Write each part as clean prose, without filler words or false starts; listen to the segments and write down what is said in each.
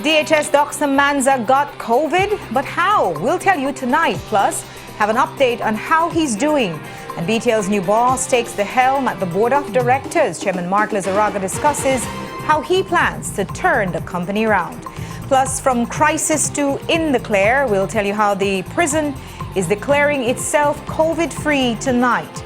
DHS Dr. Manza got COVID, but how? We'll tell you tonight. Plus, have an update on how he's doing. And BTL's new boss takes the helm at the board of directors. Chairman Mark Lizarraga discusses how he plans to turn the company around. Plus, from crisis to in the clear, we'll tell you how the prison is declaring itself COVID-free tonight.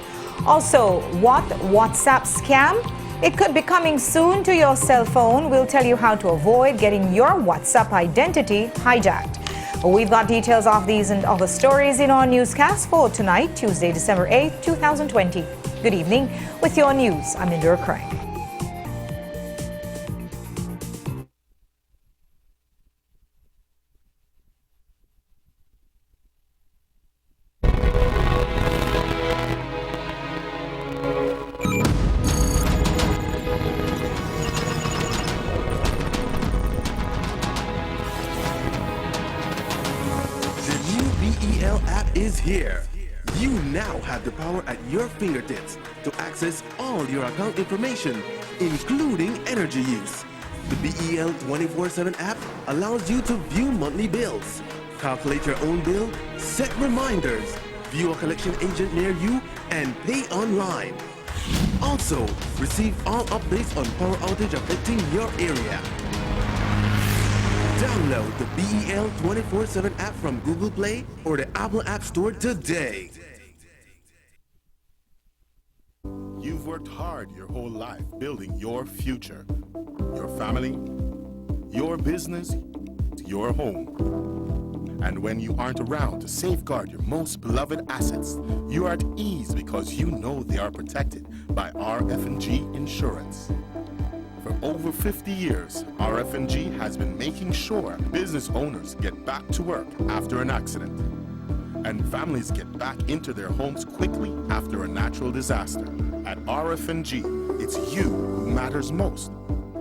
Also, what WhatsApp scam? It could be coming soon to your cell phone. We'll tell you how to avoid getting your WhatsApp identity hijacked. We've got details of these and other stories in our newscast for tonight, Tuesday, December 8th, 2020. Good evening. With your news, I'm Indira Craig. Here, you now have the power at your fingertips to access all your account information, including energy use. The BEL 24/7 app allows you to view monthly bills, calculate your own bill, set reminders, view a collection agent near you, and pay online. Also, receive all updates on power outage affecting your area. Download the BEL 24/7 app from Google Play or the Apple App Store today. You've worked hard your whole life building your future, your family, your business, your home. And when you aren't around to safeguard your most beloved assets, you are at ease because you know they are protected by RF&G Insurance. For over 50 years, RF&G has been making sure business owners get back to work after an accident, and families get back into their homes quickly after a natural disaster. At RF&G, it's you who matters most.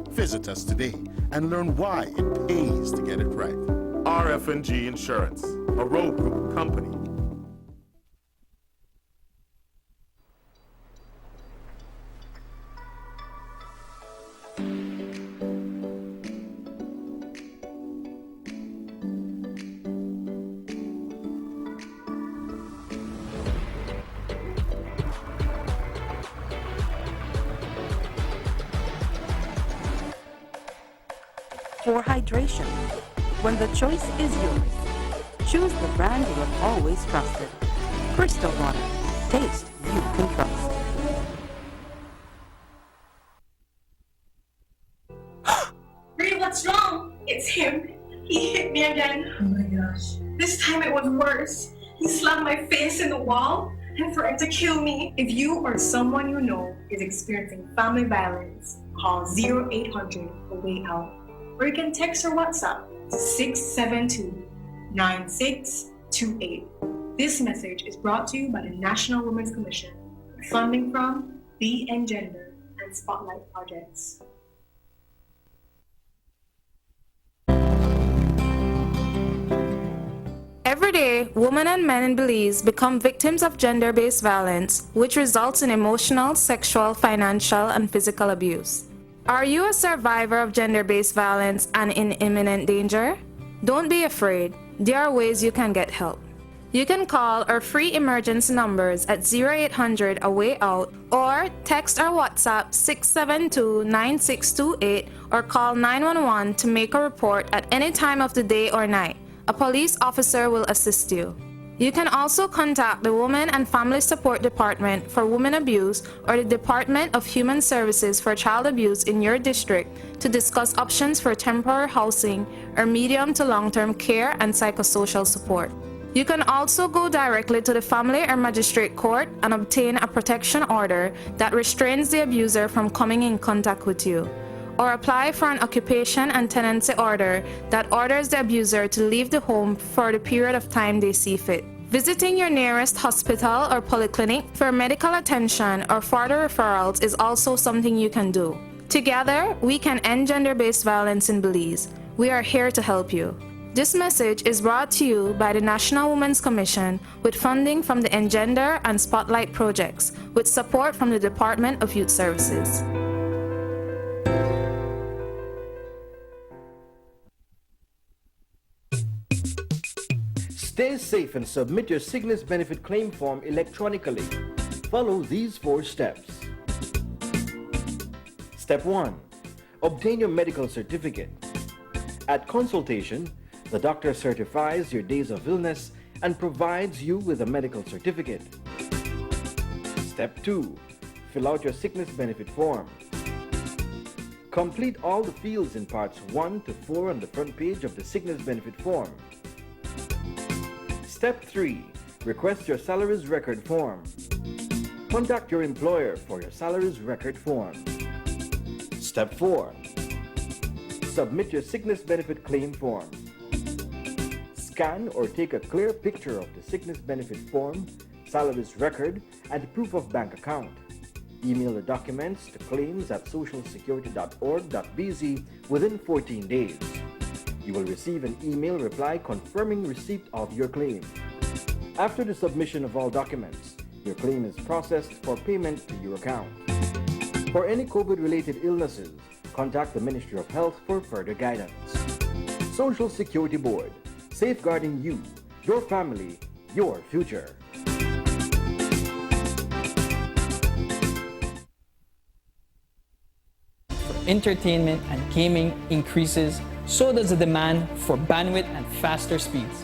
Visit us today and learn why it pays to get it right. RF&G Insurance, a Road Group company. For hydration, when the choice is yours, choose the brand you have always trusted. Crystal Water. Taste you can trust. Ray, what's wrong? It's him. He hit me again. Oh my gosh. This time it was worse. He slammed my face in the wall and threatened to kill me. If you or someone you know is experiencing family violence, call 0800 A Way Out. Or you can text or WhatsApp to 672-9628. This message is brought to you by the National Women's Commission, with funding from Be Engender and Spotlight Projects. Every day, women and men in Belize become victims of gender-based violence, which results in emotional, sexual, financial, and physical abuse. Are you a survivor of gender-based violence and in imminent danger? Don't be afraid. There are ways you can get help. You can call our free emergency numbers at 0800 A Way Out or text or WhatsApp 672-9628 or call 911 to make a report at any time of the day or night. A police officer will assist you. You can also contact the Women and Family Support Department for women abuse or the Department of Human Services for child abuse in your district to discuss options for temporary housing or medium to long-term care and psychosocial support. You can also go directly to the family or magistrate court and obtain a protection order that restrains the abuser from coming in contact with you, or apply for an occupation and tenancy order that orders the abuser to leave the home for the period of time they see fit. Visiting your nearest hospital or polyclinic for medical attention or further referrals is also something you can do. Together, we can end gender-based violence in Belize. We are here to help you. This message is brought to you by the National Women's Commission with funding from the Engender and Spotlight projects, with support from the Department of Youth Services. Stay safe and submit your sickness benefit claim form electronically. Follow these 4 steps. Step 1. Obtain your medical certificate. At consultation, the doctor certifies your days of illness and provides you with a medical certificate. Step 2. Fill out your sickness benefit form. Complete all the fields in parts 1 to 4 on the front page of the sickness benefit form. Step 3. Request your salaries record form. Contact your employer for your salaries record form. Step 4. Submit your sickness benefit claim form. Scan or take a clear picture of the sickness benefit form, salaries record, and proof of bank account. Email the documents to claims@socialsecurity.org.bz within 14 days. You will receive an email reply confirming receipt of your claim. After the submission of all documents, your claim is processed for payment to your account. For any COVID-related illnesses, contact the Ministry of Health for further guidance. Social Security Board, safeguarding you, your family, your future. Entertainment and gaming increases, so does the demand for bandwidth and faster speeds.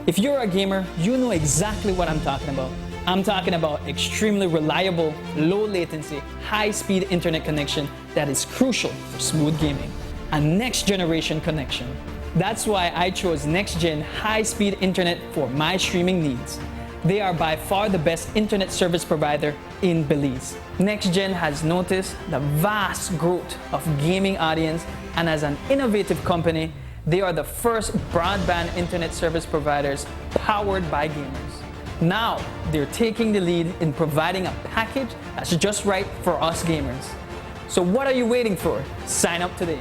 If you're a gamer, you know exactly what I'm talking about. I'm talking about extremely reliable, low latency, high-speed internet connection that is crucial for smooth gaming. A next-generation connection. That's why I chose next-gen high-speed internet for my streaming needs. They are by far the best internet service provider in Belize. NextGen has noticed the vast growth of gaming audience, and as an innovative company, they are the first broadband internet service providers powered by gamers. Now, they're taking the lead in providing a package that's just right for us gamers. So what are you waiting for? Sign up today.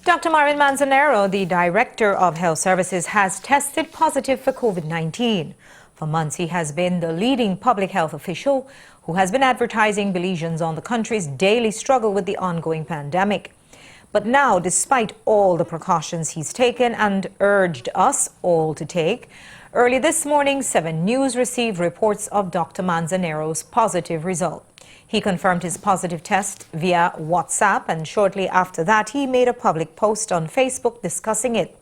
Dr. Marin Manzanero, the Director of Health Services, has tested positive for COVID-19. For months, he has been the leading public health official who has been advertising Belizeans on the country's daily struggle with the ongoing pandemic. But now, despite all the precautions he's taken and urged us all to take, early this morning, 7 News received reports of Dr. Manzanero's positive result. He confirmed his positive test via WhatsApp, and shortly after that, he made a public post on Facebook discussing it.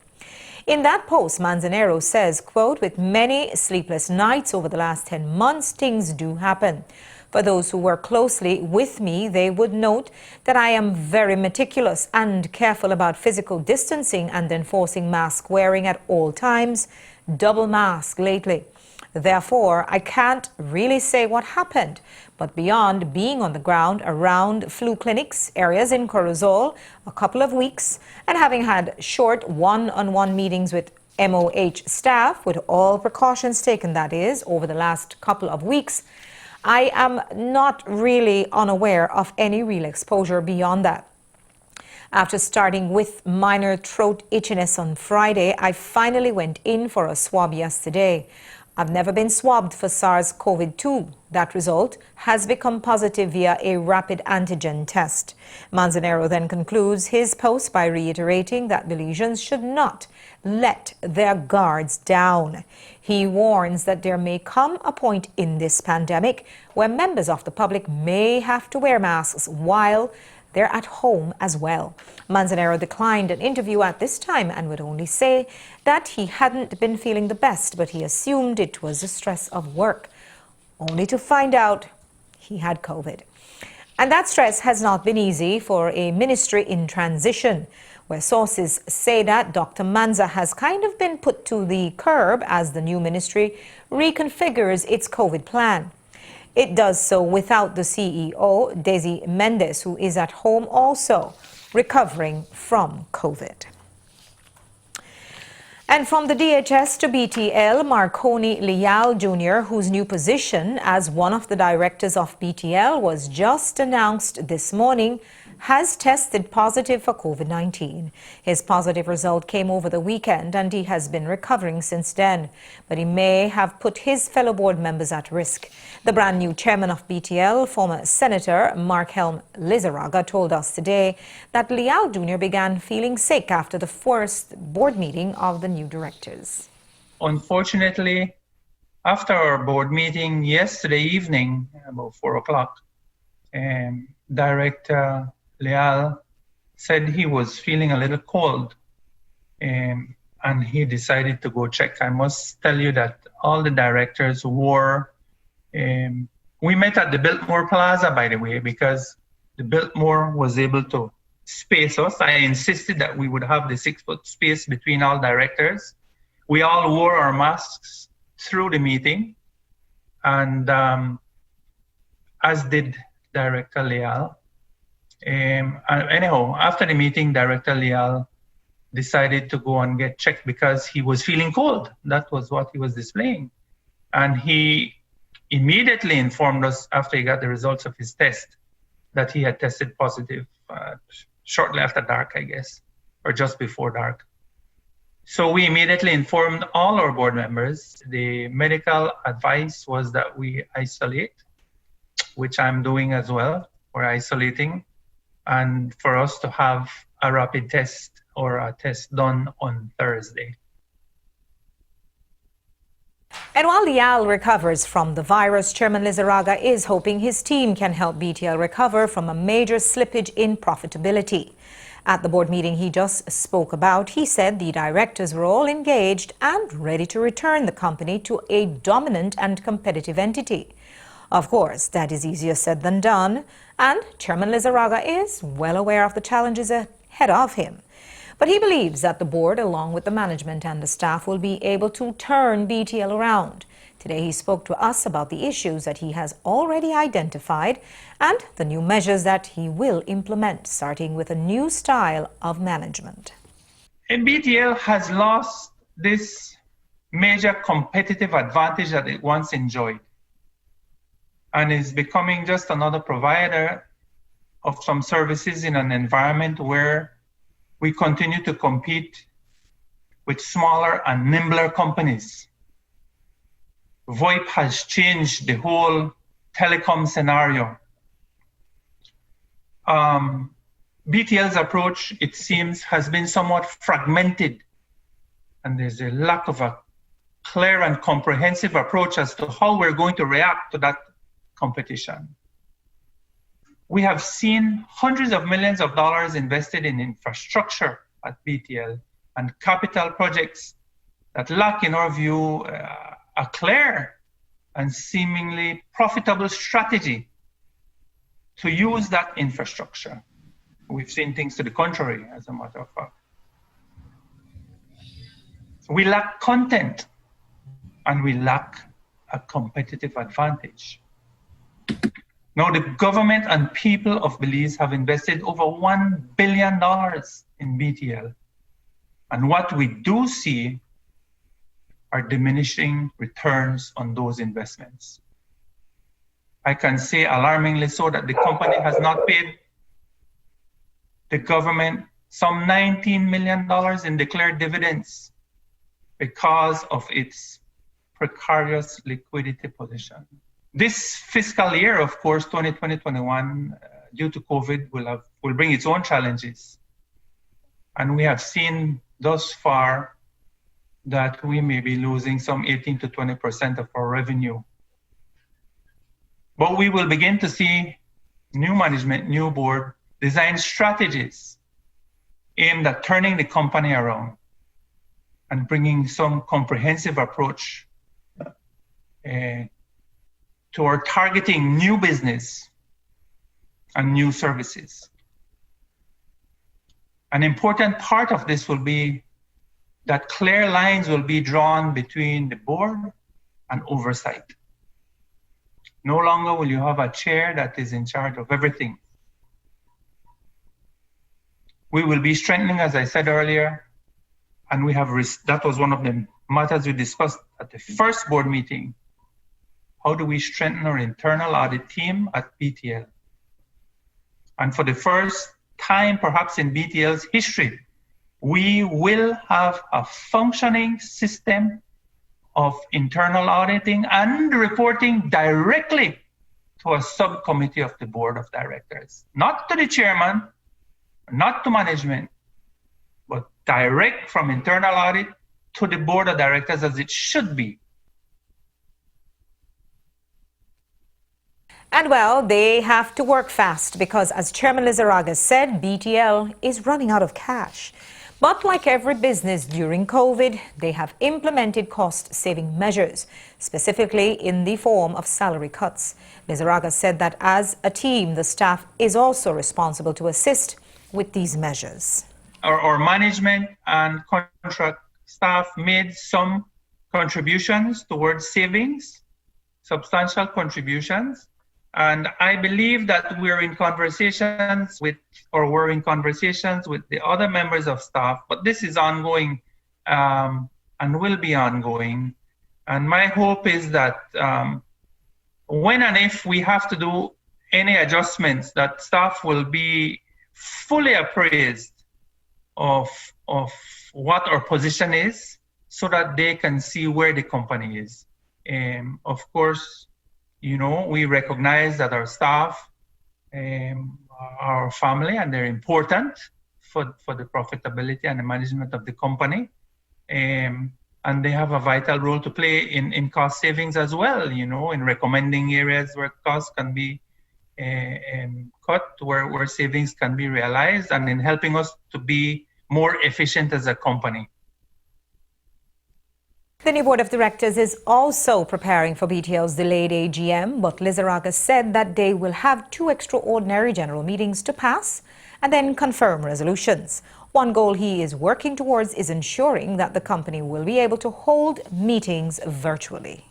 In that post, Manzanero says, quote, "With many sleepless nights over the last 10 months, things do happen. For those who work closely with me, they would note that I am very meticulous and careful about physical distancing and enforcing mask wearing at all times, double mask lately. Therefore, I can't really say what happened, but beyond being on the ground around flu clinics, areas in Corozal, a couple of weeks, and having had short one-on-one meetings with MOH staff, with all precautions taken, that is, over the last couple of weeks, I am not really unaware of any real exposure beyond that. After starting with minor throat itchiness on Friday, I finally went in for a swab yesterday. I've never been swabbed for SARS-CoV-2. That result has become positive via a rapid antigen test." Manzanero then concludes his post by reiterating that Belizeans should not let their guards down. He warns that there may come a point in this pandemic where members of the public may have to wear masks while they're at home as well. Manzanero declined an interview at this time and would only say that he hadn't been feeling the best, but he assumed it was the stress of work, only to find out he had COVID. And that stress has not been easy for a ministry in transition, where sources say that Dr. Manza has kind of been put to the curb as the new ministry reconfigures its COVID plan. It does so without the CEO, Desi Mendes, who is at home also recovering from COVID. And from the DHS to BTL, Marconi Leal Jr., whose new position as one of the directors of BTL was just announced this morning, has tested positive for COVID-19. His positive result came over the weekend and he has been recovering since then. But he may have put his fellow board members at risk. The brand new chairman of BTL, former Senator Markhelm Lizaraga, told us today that Lial Jr. began feeling sick after the first board meeting of the new directors. Unfortunately, after our board meeting yesterday evening, about 4 o'clock, Director Lial said he was feeling a little cold, and he decided to go check. I must tell you that all the directors wore, we met at the Biltmore Plaza, by the way, because the Biltmore was able to space us. I insisted that we would have the 6-foot space between all directors. We all wore our masks through the meeting, and as did Director Lial. Anyhow, after the meeting, Director Lial decided to go and get checked because he was feeling cold. That was what he was displaying. And he immediately informed us after he got the results of his test that he had tested positive shortly after dark, I guess, or just before dark. So we immediately informed all our board members. The medical advice was that we isolate, which I'm doing as well. We're isolating, and for us to have a rapid test or a test done on Thursday. And while Lial recovers from the virus, Chairman Lizaraga is hoping his team can help BTL recover from a major slippage in profitability. At the board meeting he just spoke about, he said the directors were all engaged and ready to return the company to a dominant and competitive entity. Of course, that is easier said than done, and Chairman Lizaraga is well aware of the challenges ahead of him. But he believes that the board, along with the management and the staff, will be able to turn BTL around. Today he spoke to us about the issues that he has already identified and the new measures that he will implement, starting with a new style of management. BTL has lost this major competitive advantage that it once enjoyed, and is becoming just another provider of some services in an environment where we continue to compete with smaller and nimbler companies. VoIP has changed the whole telecom scenario. BTL's approach, it seems, has been somewhat fragmented, and there's a lack of a clear and comprehensive approach as to how we're going to react to that competition. We have seen hundreds of millions of dollars invested in infrastructure at BTL and capital projects that lack, in our view, a clear and seemingly profitable strategy to use that infrastructure. We've seen things to the contrary, as a matter of fact. We lack content, and we lack a competitive advantage. Now, the government and people of Belize have invested over $1 billion in BTL. And what we do see are diminishing returns on those investments. I can say alarmingly so that the company has not paid the government some $19 million in declared dividends because of its precarious liquidity position. This fiscal year, of course, 2020-21, due to COVID, will bring its own challenges. And we have seen thus far that we may be losing some 18 to 20% of our revenue. But we will begin to see new management, new board, design strategies aimed at turning the company around and bringing some comprehensive approach toward targeting new business and new services. An important part of this will be that clear lines will be drawn between the board and oversight. No longer will you have a chair that is in charge of everything. We will be strengthening, as I said earlier, and we have that was one of the matters we discussed at the first board meeting. How do we strengthen our internal audit team at BTL? And for the first time, perhaps in BTL's history, we will have a functioning system of internal auditing and reporting directly to a subcommittee of the board of directors. Not to the chairman, not to management, but direct from internal audit to the board of directors as it should be. And well, they have to work fast because, as Chairman Lizarraga said, BTL is running out of cash. But like every business during COVID, they have implemented cost-saving measures, specifically in the form of salary cuts. Lizarraga said that as a team, the staff is also responsible to assist with these measures. Our management and contract staff made some contributions towards savings, substantial contributions. And I believe that we're in conversations with the other members of staff, but this is ongoing and will be ongoing. And my hope is that when and if we have to do any adjustments, that staff will be fully appraised of what our position is so that they can see where the company is. Of course, you know, we recognize that our staff are our family and they're important for the profitability and the management of the company. And they have a vital role to play in cost savings as well, you know, in recommending areas where costs can be cut, where savings can be realized, and in helping us to be more efficient as a company. The new board of directors is also preparing for BTL's delayed AGM, but Lizarraga said that they will have 2 extraordinary general meetings to pass and then confirm resolutions. One goal he is working towards is ensuring that the company will be able to hold meetings virtually.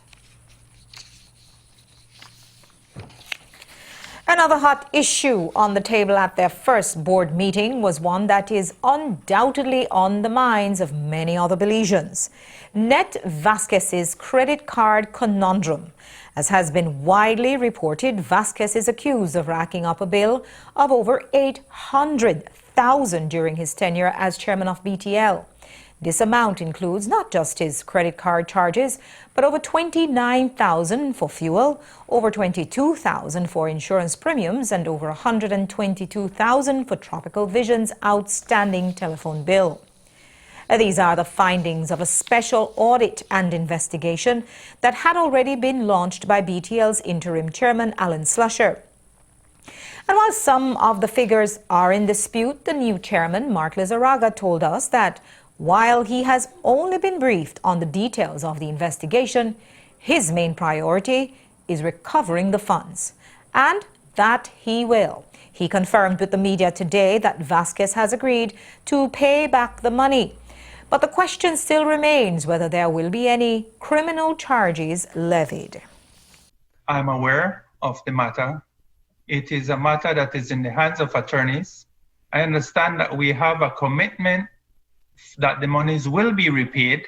Another hot issue on the table at their first board meeting was one that is undoubtedly on the minds of many other Belizeans. Net Vasquez's credit card conundrum. As has been widely reported, Vasquez is accused of racking up a bill of over $800,000 during his tenure as chairman of BTL. This amount includes not just his credit card charges, but over $29,000 for fuel, over $22,000 for insurance premiums, and over $122,000 for Tropical Vision's outstanding telephone bill. These are the findings of a special audit and investigation that had already been launched by BTL's interim chairman, Alan Slusher. And while some of the figures are in dispute, the new chairman, Mark Lizarraga, told us that while he has only been briefed on the details of the investigation, his main priority is recovering the funds, and that he will. He confirmed with the media today that Vasquez has agreed to pay back the money. But the question still remains whether there will be any criminal charges levied. I'm aware of the matter. It is a matter that is in the hands of attorneys. I understand that we have a commitment that the monies will be repaid,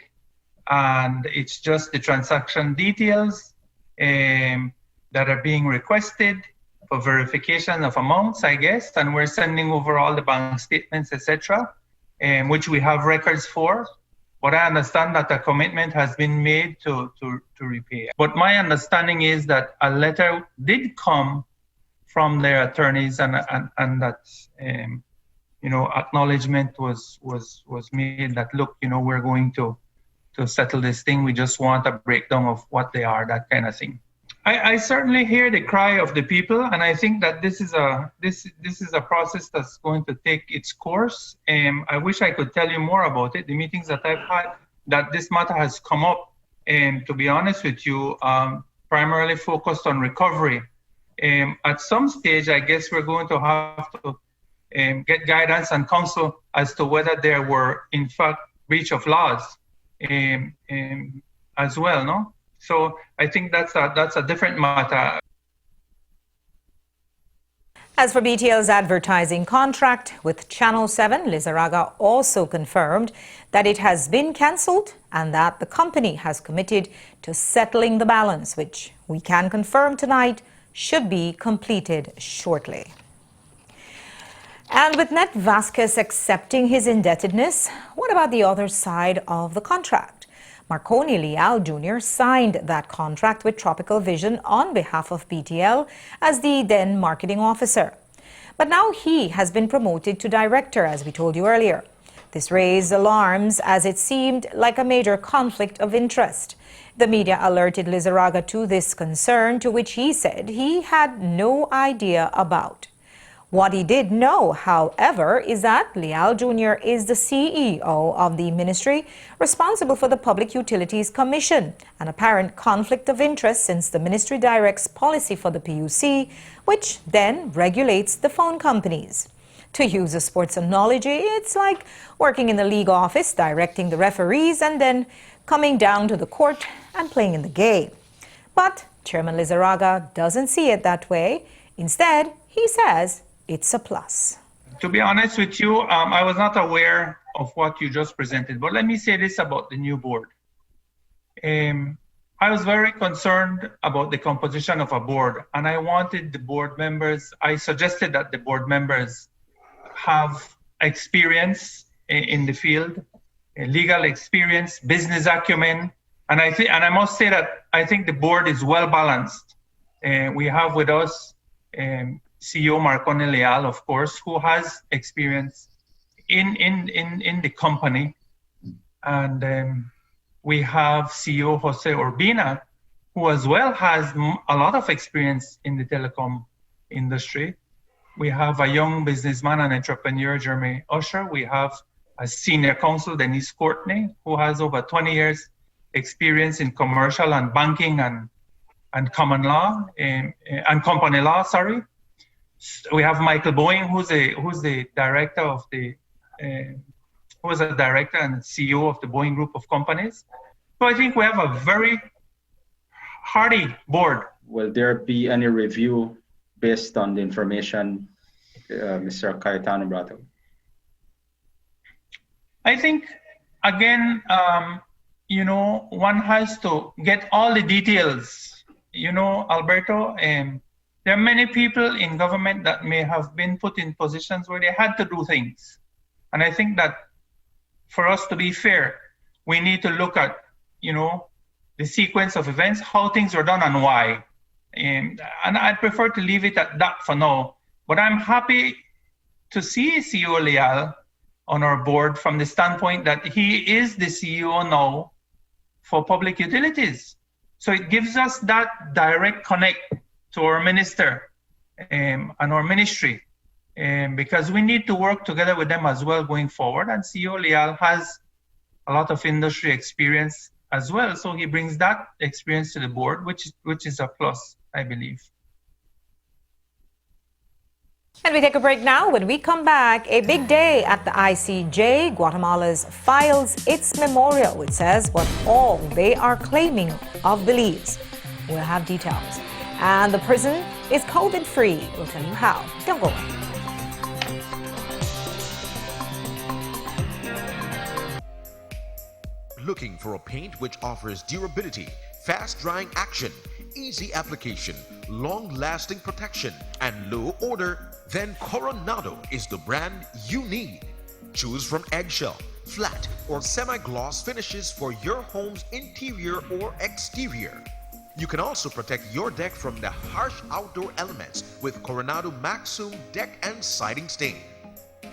and it's just the transaction details that are being requested for verification of amounts, I guess, and we're sending over all the bank statements, etc., which we have records for. But I understand that a commitment has been made to repay. But my understanding is that a letter did come from their attorneys, and that acknowledgement was made that, look, we're going to settle this thing. We just want a breakdown of what they are, that kind of thing. I certainly hear the cry of the people, and I think that this is a process that's going to take its course. I wish I could tell you more about it. The meetings that I've had, that this matter has come up, to be honest with you, primarily focused on recovery. At some stage, I guess we're going to have to get guidance and counsel as to whether there were, in fact, breach of laws as well, no? So I think that's a different matter. As for BTL's advertising contract with Channel 7, Lizarraga also confirmed that it has been cancelled and that the company has committed to settling the balance, which we can confirm tonight should be completed shortly. And with Ned Vasquez accepting his indebtedness, what about the other side of the contract? Marconi Leal Jr. signed that contract with Tropical Vision on behalf of BTL as the then marketing officer. But now he has been promoted to director, as we told you earlier. This raised alarms as it seemed like a major conflict of interest. The media alerted Lizarraga to this concern, to which he said he had no idea about. What he did know, however, is that Leal Jr. is the CEO of the ministry responsible for the Public Utilities Commission, an apparent conflict of interest since the ministry directs policy for the PUC, which then regulates the phone companies. To use a sports analogy, it's like working in the league office, directing the referees, and then coming down to the court and playing in the game. But Chairman Lizarraga doesn't see it that way. Instead, he says it's a plus. To be honest with you, I was not aware of what you just presented, but let me say this about the new board. I was very concerned about the composition of a board, and I wanted the board members, I suggested that the board members have experience in the field, legal experience, business acumen, and I must say that I think the board is well balanced. We have with us CEO Marconi Leal, of course, who has experience in the company, and we have CEO Jose Urbina, who as well has a lot of experience in the telecom industry. We have a young businessman and entrepreneur, Jeremy Usher. We have a senior counsel, Denise Courtney, who has over 20 years experience in commercial and banking and common law and company law. Sorry. We have Michael Boeing, who's the director of the who was a director and CEO of the Boeing Group of companies. So I think we have a very hardy board. Will there be any review based on the information Mr. Cayetano brought up? I think, again, one has to get all the details. Alberto, there are many people in government that may have been put in positions where they had to do things. And I think that for us to be fair, we need to look at, the sequence of events, how things were done and why. And I'd prefer to leave it at that for now. But I'm happy to see CEO Leal on our board from the standpoint that he is the CEO now for public utilities. So it gives us that direct connect to our minister and our ministry, because we need to work together with them as well going forward. And CEO Leal has a lot of industry experience as well, so he brings that experience to the board, which is a plus, I believe. And we take a break now. When we come back, a big day at the ICJ. Guatemala's files its memorial, which says what all they are claiming of Belize. We'll have details. And the prison is COVID-free. We'll tell you how. Don't go away. Looking for a paint which offers durability, fast drying action, easy application, long-lasting protection, and low odor? Then Coronado is the brand you need. Choose from eggshell, flat, or semi-gloss finishes for your home's interior or exterior. You can also protect your deck from the harsh outdoor elements with Coronado Maxum deck and siding stain.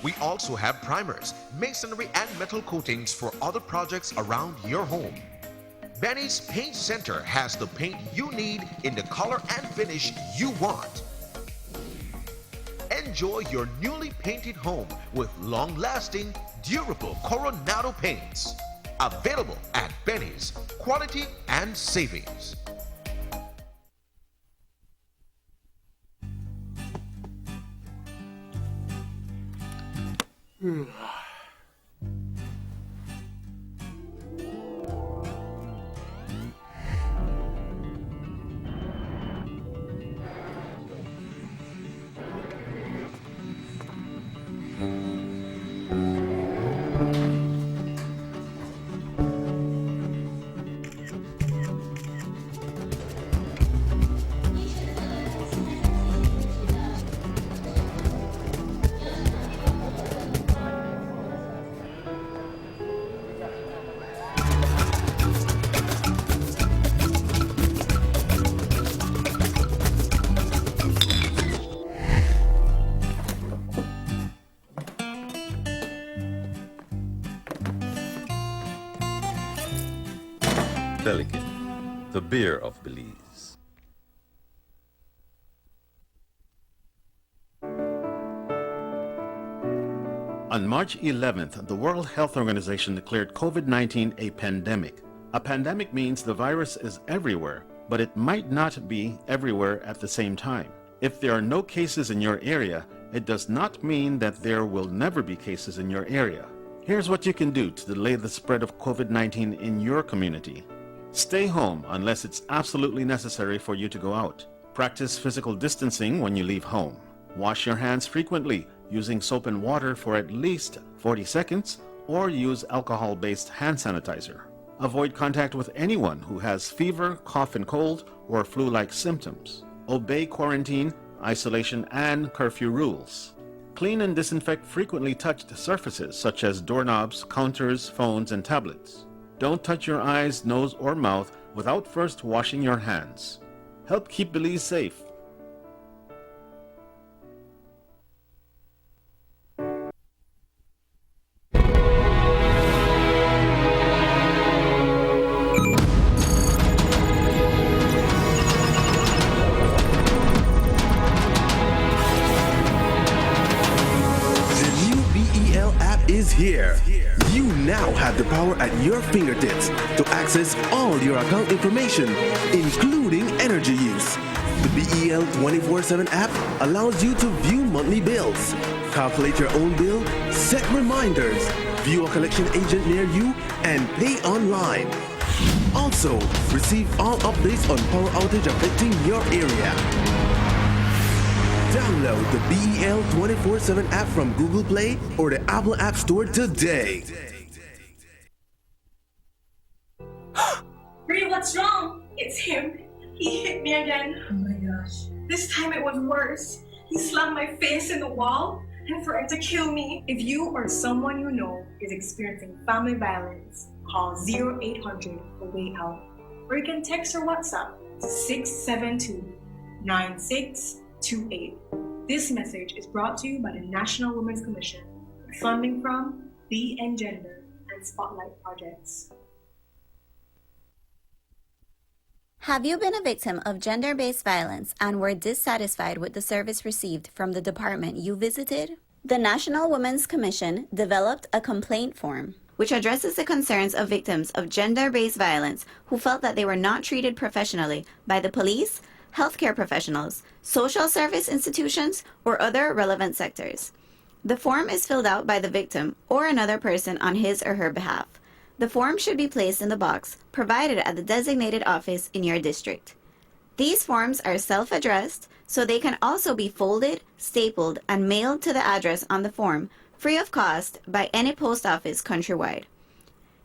We also have primers, masonry, and metal coatings for other projects around your home. Benny's Paint Center has the paint you need in the color and finish you want. Enjoy your newly painted home with long-lasting, durable Coronado paints. Available at Benny's. Quality and savings. beer of Belize. On March 11th, the World Health Organization declared COVID-19 a pandemic. A pandemic means the virus is everywhere, but it might not be everywhere at the same time. If there are no cases in your area, it does not mean that there will never be cases in your area. Here's what you can do to delay the spread of COVID-19 in your community. Stay home unless it's absolutely necessary for you to go out. Practice physical distancing when you leave home. Wash your hands frequently using soap and water for at least 40 seconds or use alcohol-based hand sanitizer. Avoid contact with anyone who has fever, cough and cold, or flu-like symptoms. Obey quarantine, isolation, and curfew rules. Clean and disinfect frequently touched surfaces such as doorknobs, counters, phones, and tablets. Don't touch your eyes, nose, or mouth without first washing your hands. Help keep Belize safe. Is here. You now have the power at your fingertips to access all your account information, including energy use. The BEL 24/7 app allows you to view monthly bills, calculate your own bill, set reminders, view a collection agent near you, and pay online. Also, receive all updates on power outage affecting your area. Download the BEL 24/7 app from Google Play or the Apple App Store today. Bree, what's wrong? It's him. He hit me again. Oh my gosh. This time it was worse. He slammed my face in the wall and threatened to kill me. If you or someone you know is experiencing family violence, call 0800 for Way Out. Or you can text or WhatsApp to 672-9628. This message is brought to you by the National Women's Commission, with funding from the Engender and Spotlight Projects. Have you been a victim of gender-based violence and were dissatisfied with the service received from the department you visited? The National Women's Commission developed a complaint form, which addresses the concerns of victims of gender-based violence who felt that they were not treated professionally by the police, healthcare professionals, social service institutions, or other relevant sectors. The form is filled out by the victim or another person on his or her behalf. The form should be placed in the box provided at the designated office in your district. These forms are self-addressed, so they can also be folded, stapled, and mailed to the address on the form free of cost by any post office countrywide.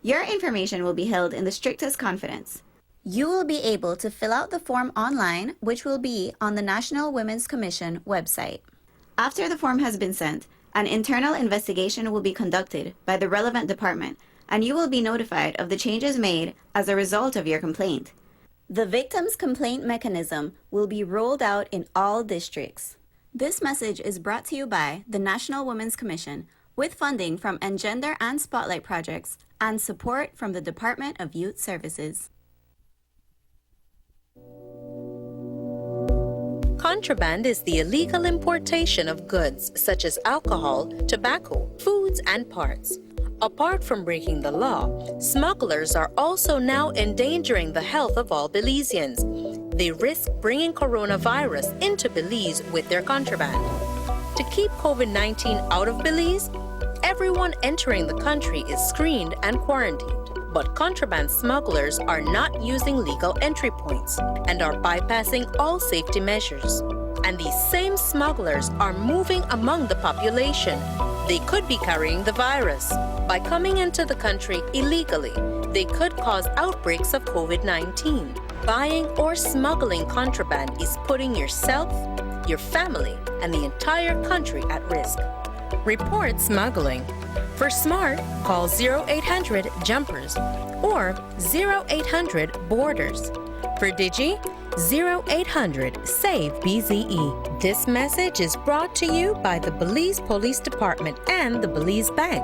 Your information will be held in the strictest confidence. You will be able to fill out the form online, which will be on the National Women's Commission website. After the form has been sent, an internal investigation will be conducted by the relevant department, and you will be notified of the changes made as a result of your complaint. The victim's complaint mechanism will be rolled out in all districts. This message is brought to you by the National Women's Commission, with funding from Engender and Spotlight Projects and support from the Department of Youth Services. Contraband is the illegal importation of goods such as alcohol, tobacco, foods, and parts. Apart from breaking the law, smugglers are also now endangering the health of all Belizeans. They risk bringing coronavirus into Belize with their contraband. To keep COVID-19 out of Belize, everyone entering the country is screened and quarantined. But contraband smugglers are not using legal entry points and are bypassing all safety measures. And these same smugglers are moving among the population. They could be carrying the virus. By coming into the country illegally, they could cause outbreaks of COVID-19. Buying or smuggling contraband is putting yourself, your family, and the entire country at risk. Report smuggling. For SMART, call 0800-JUMPERS or 0800-BORDERS. For Digi, 0800-SAVE-BZE. This message is brought to you by the Belize Police Department and the Belize Bank.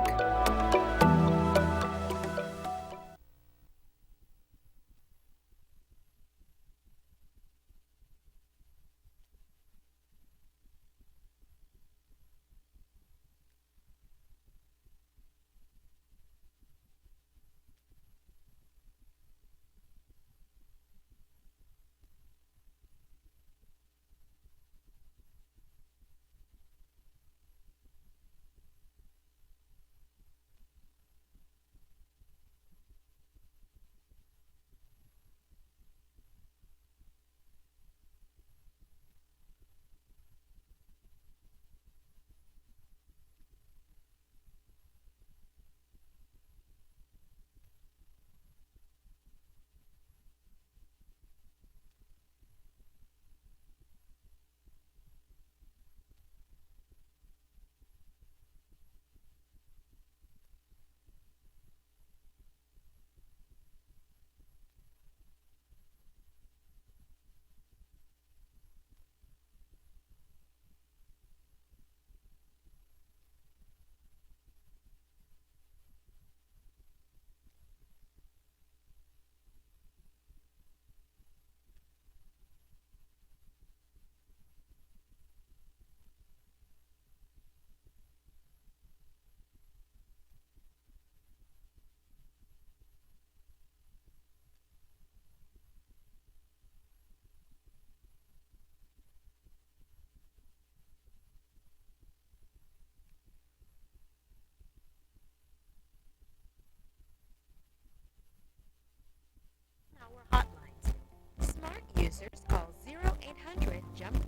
Users call 0800-JUMPERS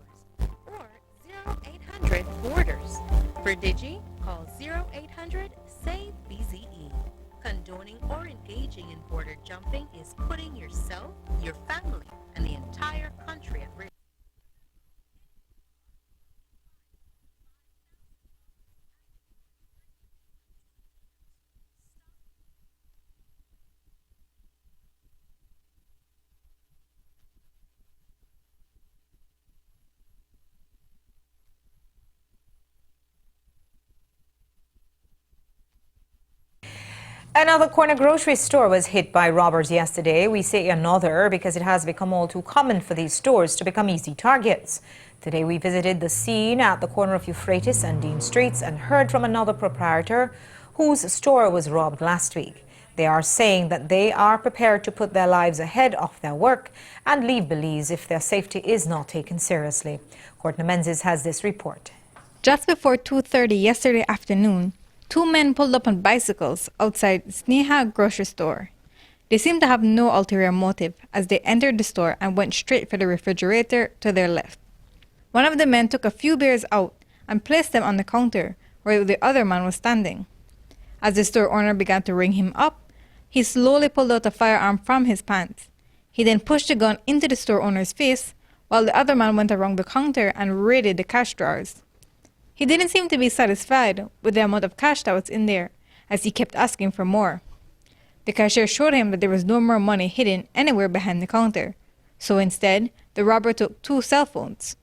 or 0800-BORDERS. For Digi, call 0800-SAVE-BZE. Condoning or engaging in border jumping is putting yourself, your family, and the entire country at risk. Another corner grocery store was hit by robbers yesterday. We say another because it has become all too common for these stores to become easy targets. Today we visited the scene at the corner of Euphrates and Dean Streets and heard from another proprietor whose store was robbed last week. They are saying that they are prepared to put their lives ahead of their work and leave Belize if their safety is not taken seriously. Courtney Menzies has this report. Just before 2:30 yesterday afternoon, two men pulled up on bicycles outside Sneha grocery store. They seemed to have no ulterior motive as they entered the store and went straight for the refrigerator to their left. One of the men took a few beers out and placed them on the counter where the other man was standing. As the store owner began to ring him up, he slowly pulled out a firearm from his pants. He then pushed the gun into the store owner's face while the other man went around the counter and raided the cash drawers. He didn't seem to be satisfied with the amount of cash that was in there, as he kept asking for more. The cashier showed him that there was no more money hidden anywhere behind the counter, so instead, the robber took 2 cell phones.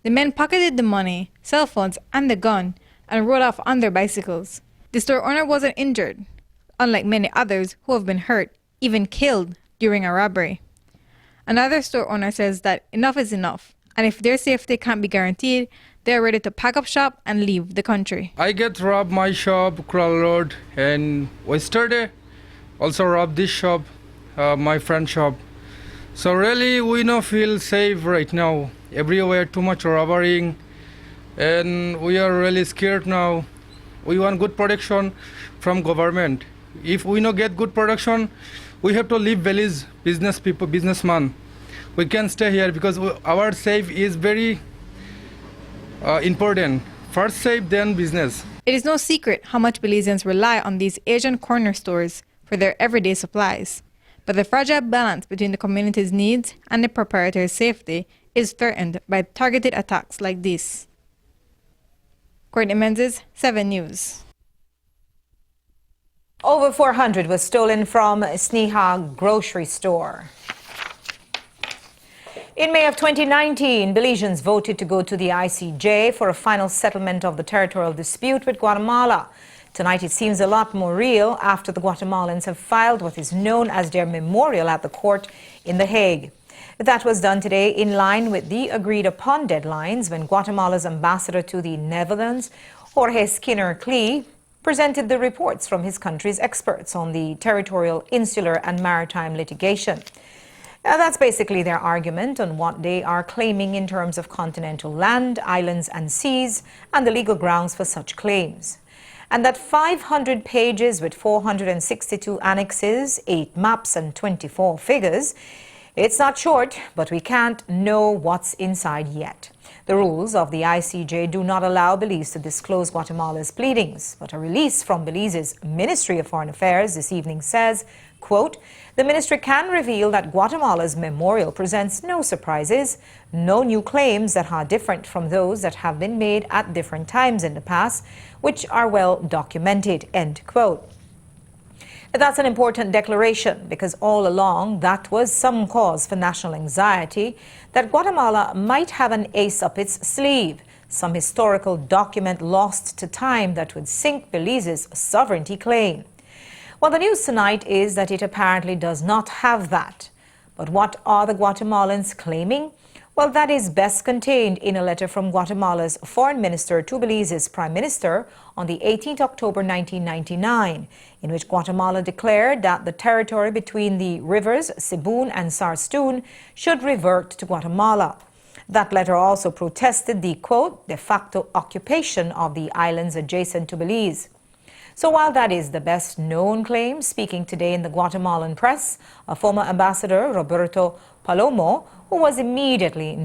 The men pocketed the money, cell phones, and the gun, and rode off on their bicycles. The store owner wasn't injured, unlike many others who have been hurt, even killed, during a robbery. Another store owner says that enough is enough, and if their safety can't be guaranteed, they are ready to pack up shop and leave the country. I get robbed my shop, Kral Road, and yesterday also robbed this shop, my friend's shop. So really we don't feel safe right now. Everywhere too much robbery, and we are really scared now. We want good protection from government. If we don't get good protection, we have to leave Belize businessman. We can't stay here because our safe is very important. First safe, then business. It is no secret how much Belizeans rely on these Asian corner stores for their everyday supplies. But the fragile balance between the community's needs and the proprietor's safety is threatened by targeted attacks like this. Courtney Menzies, 7 News. Over 400 was stolen from Sneha grocery store. In May of 2019, Belizeans voted to go to the ICJ for a final settlement of the territorial dispute with Guatemala. Tonight it seems a lot more real after the Guatemalans have filed what is known as their memorial at the court in The Hague. That was done today in line with the agreed-upon deadlines when Guatemala's ambassador to the Netherlands, Jorge Skinner-Klee, presented the reports from his country's experts on the territorial, insular and maritime litigation. That's basically their argument on what they are claiming in terms of continental land, islands and seas, and the legal grounds for such claims. And that 500 pages with 462 annexes, 8 maps and 24 figures, it's not short, but we can't know what's inside yet. The rules of the ICJ do not allow Belize to disclose Guatemala's pleadings, but a release from Belize's Ministry of Foreign Affairs this evening says, quote, the ministry can reveal that Guatemala's memorial presents no surprises, no new claims that are different from those that have been made at different times in the past, which are well documented, end quote. That's an important declaration because all along that was some cause for national anxiety that Guatemala might have an ace up its sleeve, some historical document lost to time that would sink Belize's sovereignty claim. Well, the news tonight is that it apparently does not have that. But what are the Guatemalans claiming? Well, that is best contained in a letter from Guatemala's foreign minister to Belize's prime minister on the 18th October 1999, in which Guatemala declared that the territory between the rivers Sibun and Sarstoon should revert to Guatemala. That letter also protested the, quote, de facto occupation of the islands adjacent to Belize. So while that is the best known claim, speaking today in the Guatemalan press, a former ambassador, Roberto Palomo, who was immediately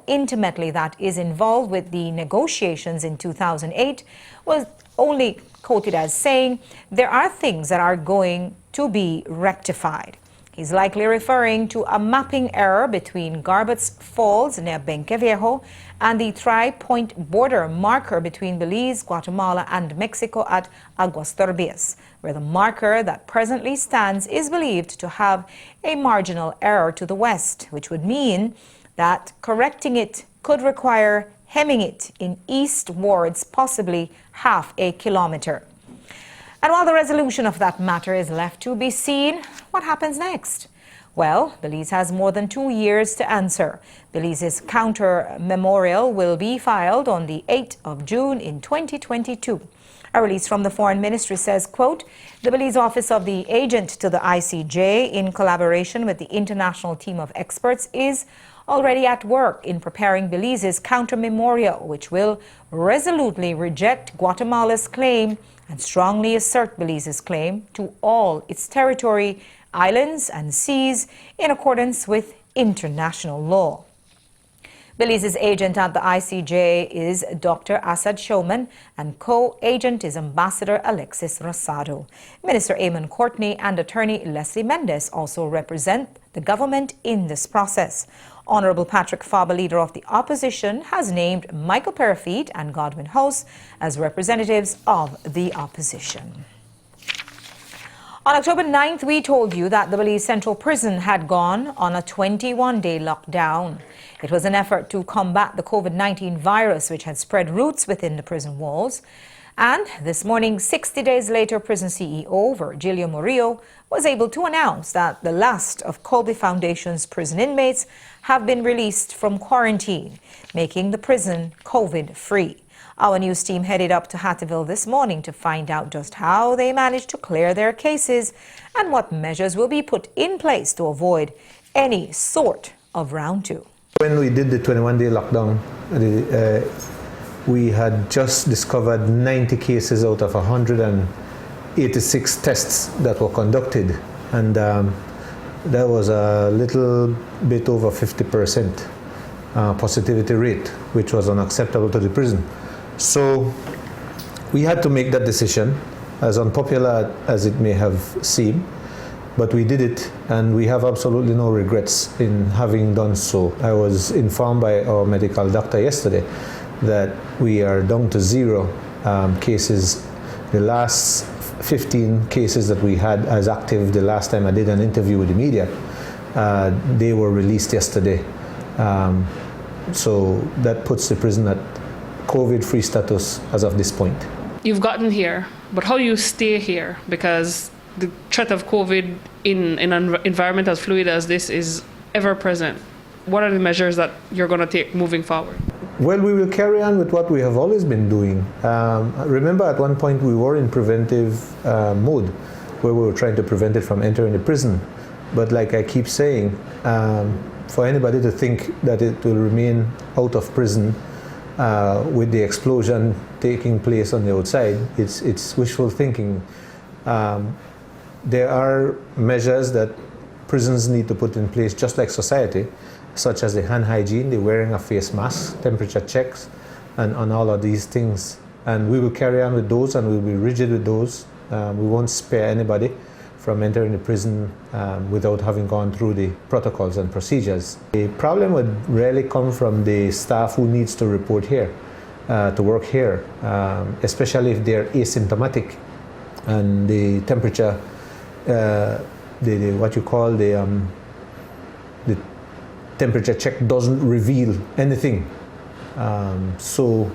intimately involved with the negotiations in 2008, was only quoted as saying, "There are things that are going to be rectified." He's likely referring to a mapping error between Garbutt's Falls near Benqueviejo and the tri-point border marker between Belize, Guatemala, and Mexico at Aguas Turbias, where the marker that presently stands is believed to have a marginal error to the west, which would mean that correcting it could require hemming it in eastwards, possibly half a kilometer. And while the resolution of that matter is left to be seen, what happens next? Well, Belize has more than 2 years to answer. Belize's counter memorial will be filed on the 8th of June in 2022. A release from the Foreign Ministry says, quote, "The Belize Office of the Agent to the ICJ, in collaboration with the international team of experts, is already at work in preparing Belize's counter memorial, which will resolutely reject Guatemala's claim and strongly assert Belize's claim to all its territory, islands and seas in accordance with international law." Belize's agent at the ICJ is Dr. Asad Showman, and co-agent is Ambassador Alexis Rosado. Minister Eamon Courtney and Attorney Leslie Mendes also represent the government in this process. Honorable Patrick Faber, leader of the opposition, has named Michael Perifeet and Godwin House as representatives of the opposition. On October 9th, we told you that the Belize Central Prison had gone on a 21-day lockdown. It was an effort to combat the COVID-19 virus, which had spread roots within the prison walls. And this morning, 60 days later, prison CEO Virgilio Murillo was able to announce that the last of Colby Foundation's prison inmates have been released from quarantine, making the prison COVID-free. Our news team headed up to Hattieville this morning to find out just how they managed to clear their cases and what measures will be put in place to avoid any sort of round two. When we did the 21-day lockdown, we had just discovered 90 cases out of 186 tests that were conducted, and there was a little bit over 50% positivity rate, which was unacceptable to the prison. So we had to make that decision, as unpopular as it may have seemed, but we did it, and we have absolutely no regrets in having done so. I was informed by our medical doctor yesterday that we are down to 0 cases. The last 15 cases that we had as active the last time I did an interview with the media, they were released yesterday. So that puts the prison at COVID-free status as of this point. You've gotten here, but how you stay here? Because the threat of COVID in an environment as fluid as this is ever present. What are the measures that you're going to take moving forward? Well, we will carry on with what we have always been doing. Remember, at one point we were in preventive mode, where we were trying to prevent it from entering the prison. But like I keep saying, for anybody to think that it will remain out of prison with the explosion taking place on the outside, it's wishful thinking. There are measures that prisons need to put in place, just like society, such as the hand hygiene, the wearing of face masks, temperature checks, and all of these things. And we will carry on with those, and we'll be rigid with those. We won't spare anybody from entering the prison without having gone through the protocols and procedures. The problem would really come from the staff who needs to report here, to work here, especially if they're asymptomatic and the temperature, what you call the temperature check doesn't reveal anything. So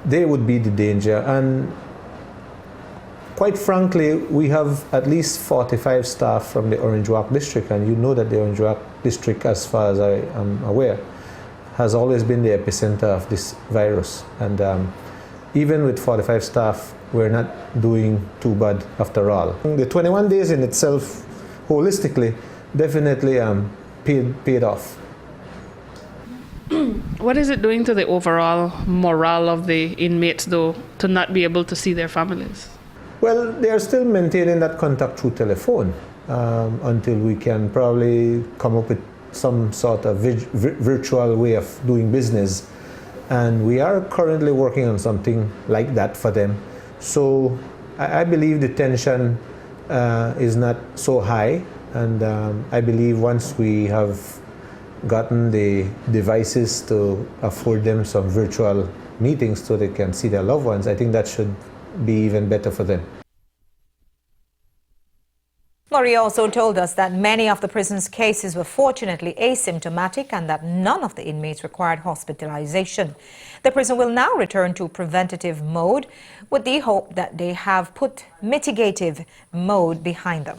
they would be the danger. And quite frankly, we have at least 45 staff from the Orange Walk district, and you know that the Orange Walk district, as far as I am aware, has always been the epicenter of this virus. And even with 45 staff, we're not doing too bad after all. The 21 days in itself, holistically, definitely paid off. What is it doing to the overall morale of the inmates, though, to not be able to see their families? Well, they are still maintaining that contact through telephone until we can probably come up with some sort of virtual way of doing business. And we are currently working on something like that for them. So I believe the tension is not so high. And I believe once we have gotten the devices to afford them some virtual meetings so they can see their loved ones, I think that should be even better for them. Maria also told us that many of the prison's cases were fortunately asymptomatic and that none of the inmates required hospitalization. The prison will now return to preventative mode with the hope that they have put mitigative mode behind them.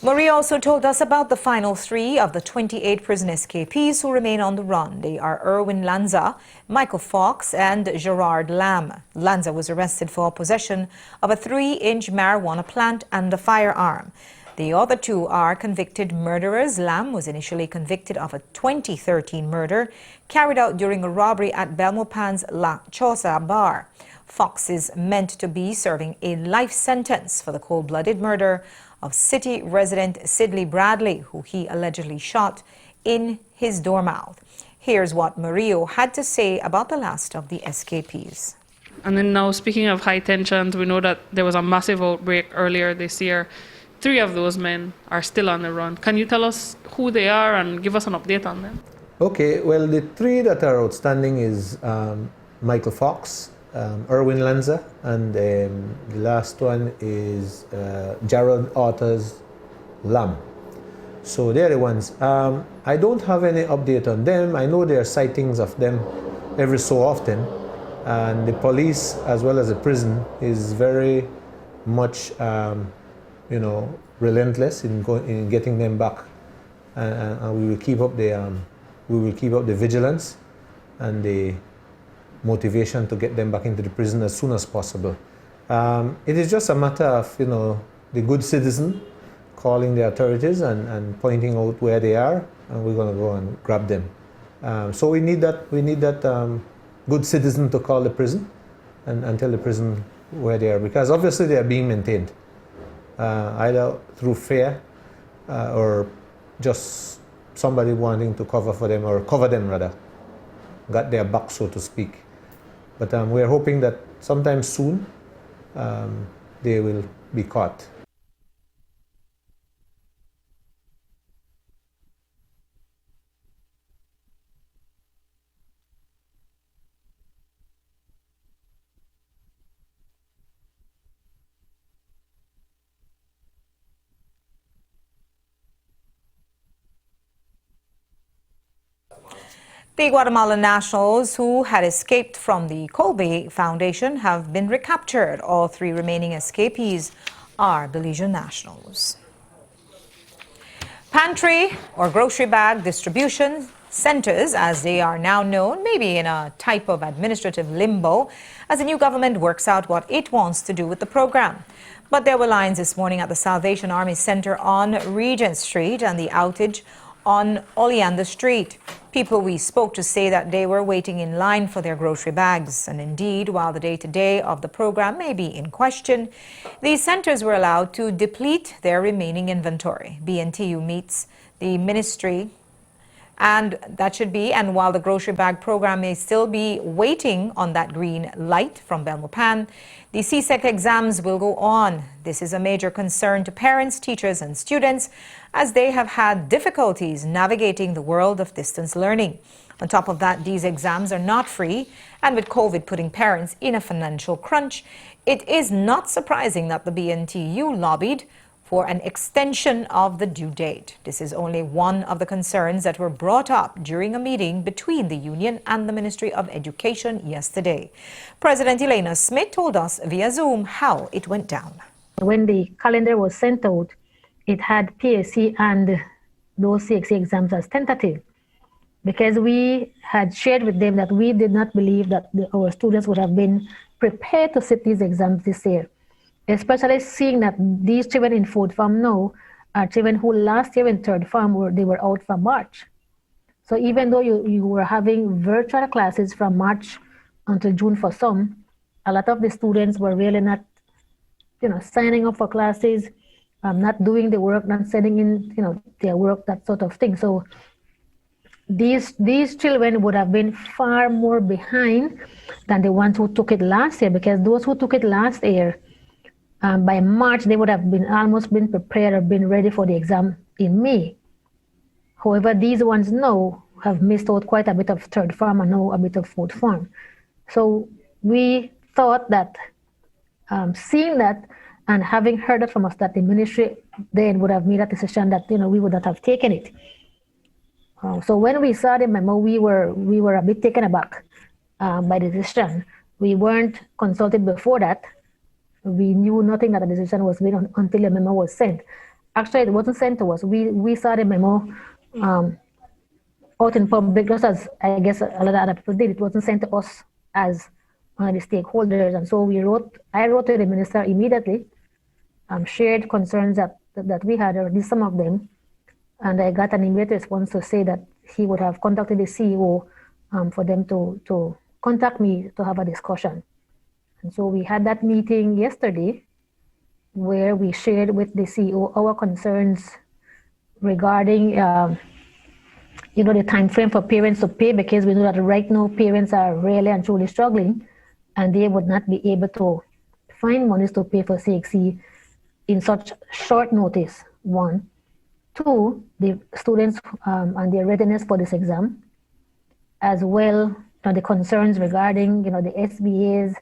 Maria also told us about the final 3 of the 28 prison escapees who remain on the run. They are Erwin Lanza, Michael Fox, and Gerard Lamb. Lanza was arrested for possession of a 3-inch marijuana plant and a firearm. The other 2 are convicted murderers. Lamb was initially convicted of a 2013 murder carried out during a robbery at Belmopan's La Chosa bar. Fox is meant to be serving a life sentence for the cold-blooded murder of city resident Sidley Bradley, who he allegedly shot in his doormouth. Here's what Mario had to say about the last of the escapees. And then now, speaking of high tensions, we know that there was a massive outbreak earlier this year. 3 of those men are still on the run. Can you tell us who they are and give us an update on them? Okay, well, the 3 that are outstanding is Michael Fox, Erwin Lanza, and the last one is Gerald Arthur's Lamb. So they're the ones. I don't have any update on them. I know there are sightings of them every so often, and the police as well as the prison is very much relentless in getting them back, and we will keep up the vigilance and the motivation to get them back into the prison as soon as possible. It is just a matter of the good citizen calling the authorities and pointing out where they are, and we're going to go and grab them. So we need that good citizen to call the prison and tell the prison where they are, because obviously they are being maintained, either through fear or just somebody wanting to cover for them, or cover them rather, got their back, so to speak. But we're hoping that sometime soon they will be caught. The Guatemalan nationals who had escaped from the Kobe Foundation have been recaptured. All 3 remaining escapees are Belizean nationals. Pantry or grocery bag distribution centers, as they are now known, may be in a type of administrative limbo as the new government works out what it wants to do with the program. But there were lines this morning at the Salvation Army Center on Regent Street and the outage on Oleander Street. People we spoke to say that they were waiting in line for their grocery bags. And indeed, while the day-to-day of the program may be in question, these centers were allowed to deplete their remaining inventory. BNTU meets the ministry, and that should be, and while the grocery bag program may still be waiting on that green light from Belmopan, the CSEC exams will go on. This is a major concern to parents, teachers, and students, as they have had difficulties navigating the world of distance learning. On top of that, these exams are not free, and with COVID putting parents in a financial crunch, it is not surprising that the BNTU lobbied for an extension of the due date. This is only one of the concerns that were brought up during a meeting between the union and the Ministry of Education yesterday. President Elena Smith told us via Zoom how it went down. When the calendar was sent out, it had PSC and those CXC exams as tentative, because we had shared with them that we did not believe that our students would have been prepared to sit these exams this year, especially seeing that these children in fourth form now are children who last year in third form they were out from March. So even though you were having virtual classes from March until June for some, a lot of the students were really not signing up for classes, not doing the work, not sending in, their work, that sort of thing. So these children would have been far more behind than the ones who took it last year, because those who took it last year, by March, they would have almost been prepared or been ready for the exam in May. However, these ones now have missed out quite a bit of third form and now a bit of fourth form. So we thought that seeing that and having heard that from us, that the ministry then would have made a decision that we would not have taken it. So when we saw the memo, we were a bit taken aback by the decision. We weren't consulted before that. We knew nothing that the decision was made until the memo was sent. Actually, it wasn't sent to us. We saw the memo out in public, just as I guess a lot of other people did. It wasn't sent to us as one of the stakeholders, and so I wrote to the minister immediately, shared concerns that we had, or at least some of them, and I got an immediate response to say that he would have contacted the CEO for them to contact me to have a discussion. And so we had that meeting yesterday where we shared with the CEO our concerns regarding the time frame for parents to pay, because we know that right now parents are really and truly struggling, and they would not be able to find monies to pay for CXC in such short notice, one. Two, the students and their readiness for this exam, as well the concerns regarding the SBAs,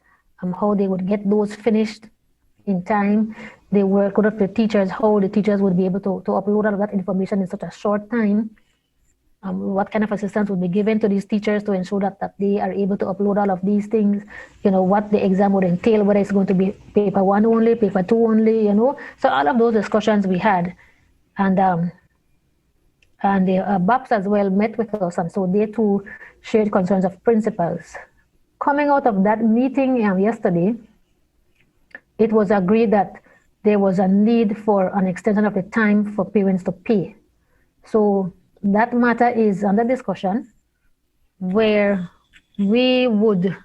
how they would get those finished in time. They work with the teachers, how the teachers would be able to upload all of that information in such a short time. What kind of assistance would be given to these teachers to ensure that they are able to upload all of these things, what the exam would entail, whether it's going to be paper 1 only, paper 2 only, So all of those discussions we had. And the BAPs as well met with us, and so they too shared concerns of principals. Coming out of that meeting yesterday, it was agreed that there was a need for an extension of the time for parents to pay. So that matter is under discussion, where we would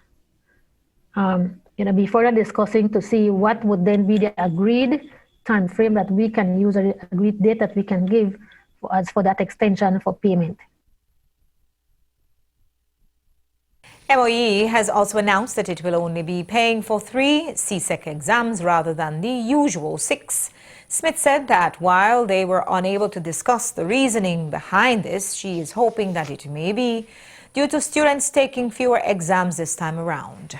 be further discussing to see what would then be the agreed time frame that we can use, or the agreed date that we can give for that extension for payment. MOE has also announced that it will only be paying for 3 CSEC exams rather than the usual 6. Smith said that while they were unable to discuss the reasoning behind this, she is hoping that it may be due to students taking fewer exams this time around.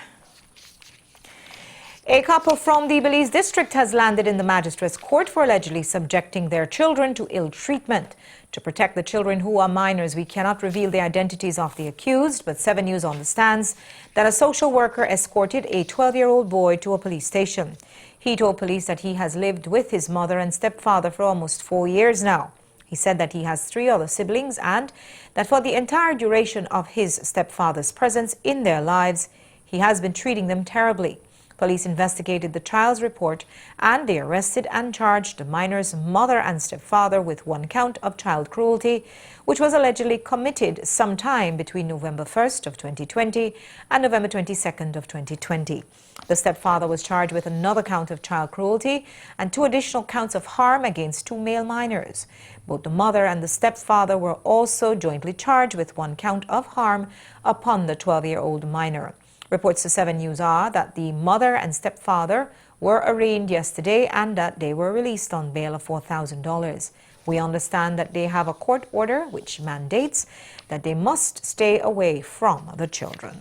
A couple from the Belize district has landed in the magistrate's court for allegedly subjecting their children to ill treatment. To protect the children, who are minors, we cannot reveal the identities of the accused, but 7 News understands that a social worker escorted a 12-year-old boy to a police station. He told police that he has lived with his mother and stepfather for almost 4 years now. He said that he has 3 other siblings and that for the entire duration of his stepfather's presence in their lives, he has been treating them terribly. Police investigated the child's report and they arrested and charged the minor's mother and stepfather with 1 count of child cruelty, which was allegedly committed sometime between November 1st of 2020 and November 22nd of 2020. The stepfather was charged with another count of child cruelty and 2 additional counts of harm against 2 male minors. Both the mother and the stepfather were also jointly charged with 1 count of harm upon the 12-year-old minor. Reports to 7 News are that the mother and stepfather were arraigned yesterday and that they were released on bail of $4,000. We understand that they have a court order which mandates that they must stay away from the children.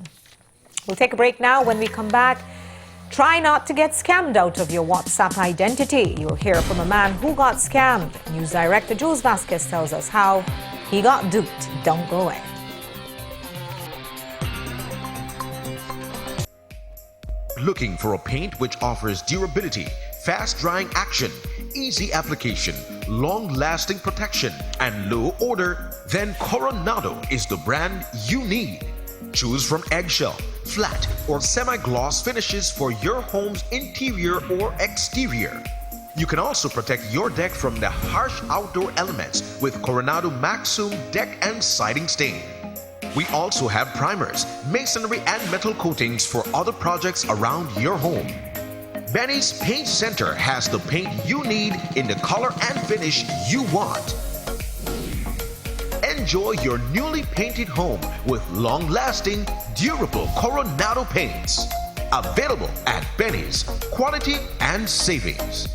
We'll take a break now. When we come back, try not to get scammed out of your WhatsApp identity. You'll hear from a man who got scammed. News director Jules Vasquez tells us how he got duped. Don't go away. Looking for a paint which offers durability, fast drying action, easy application, long-lasting protection, and low odor? Then Coronado is the brand you need. Choose from eggshell, flat, or semi-gloss finishes for your home's interior or exterior. You can also protect your deck from the harsh outdoor elements with Coronado Maxum deck and siding stain. We also have primers, masonry, and metal coatings for other projects around your home. Benny's Paint Center has the paint you need in the color and finish you want. Enjoy your newly painted home with long-lasting, durable Coronado paints. Available at Benny's. Quality and savings.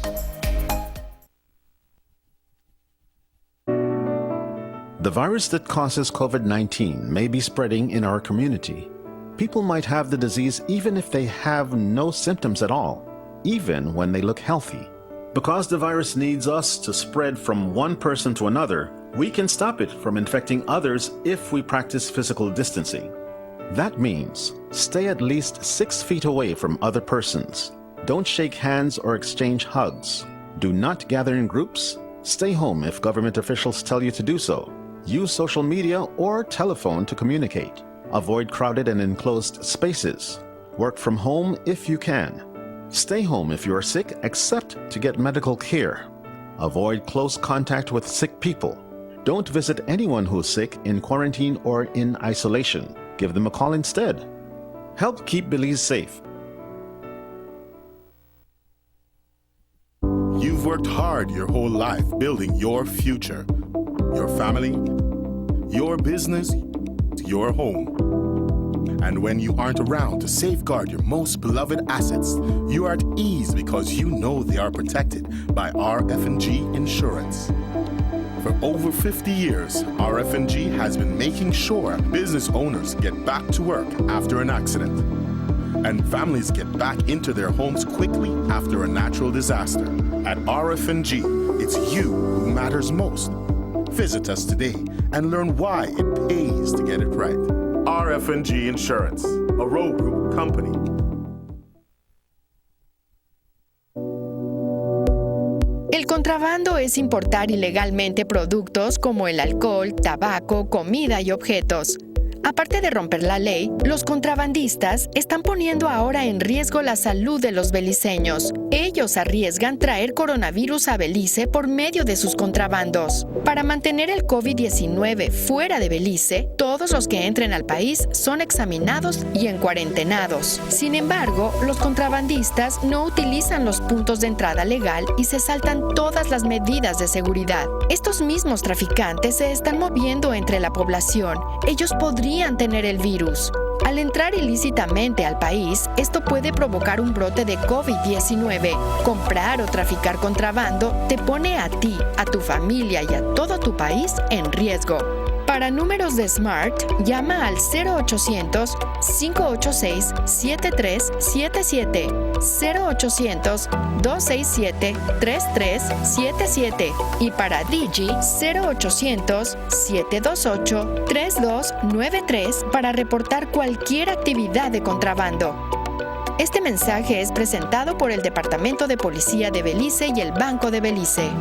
The virus that causes COVID-19 may be spreading in our community. People might have the disease even if they have no symptoms at all, even when they look healthy. Because the virus needs us to spread from one person to another, we can stop it from infecting others if we practice physical distancing. That means stay at least 6 feet away from other persons. Don't shake hands or exchange hugs. Do not gather in groups. Stay home if government officials tell you to do so. Use social media or telephone to communicate. Avoid crowded and enclosed spaces. Work from home if you can. Stay home if you are sick, except to get medical care. Avoid close contact with sick people. Don't visit anyone who's sick in quarantine or in isolation. Give them a call instead. Help keep Belize safe. You've worked hard your whole life building your future, your family, your business, your home. And when you aren't around to safeguard your most beloved assets, you are at ease because you know they are protected by RF&G Insurance. For over 50 years, RF&G has been making sure business owners get back to work after an accident, and families get back into their homes quickly after a natural disaster. At RF&G, it's you who matters most. Visit us today and learn why it pays to get it right. RF&G Insurance, a Rowe Group company. El contrabando es importar ilegalmente productos como el alcohol, tabaco, comida y objetos. Aparte de romper la ley, los contrabandistas están poniendo ahora en riesgo la salud de los beliceños. Ellos arriesgan traer coronavirus a Belice por medio de sus contrabandos. Para mantener el COVID-19 fuera de Belice, todos los que entren al país son examinados y encuarentenados. Sin embargo, los contrabandistas no utilizan los puntos de entrada legal y se saltan todas las medidas de seguridad. Estos mismos traficantes se están moviendo entre la población. Ellos podrían tener el virus. Al entrar ilícitamente al país, esto puede provocar un brote de COVID-19. Comprar o traficar contrabando te pone a ti, a tu familia y a todo tu país en riesgo. Para números de Smart, llama al 0800-586-7377, 0800-267-3377 y para Digi 0800-728-3293 para reportar cualquier actividad de contrabando. Este mensaje es presentado por el Departamento de Policía de Belice y el Banco de Belice.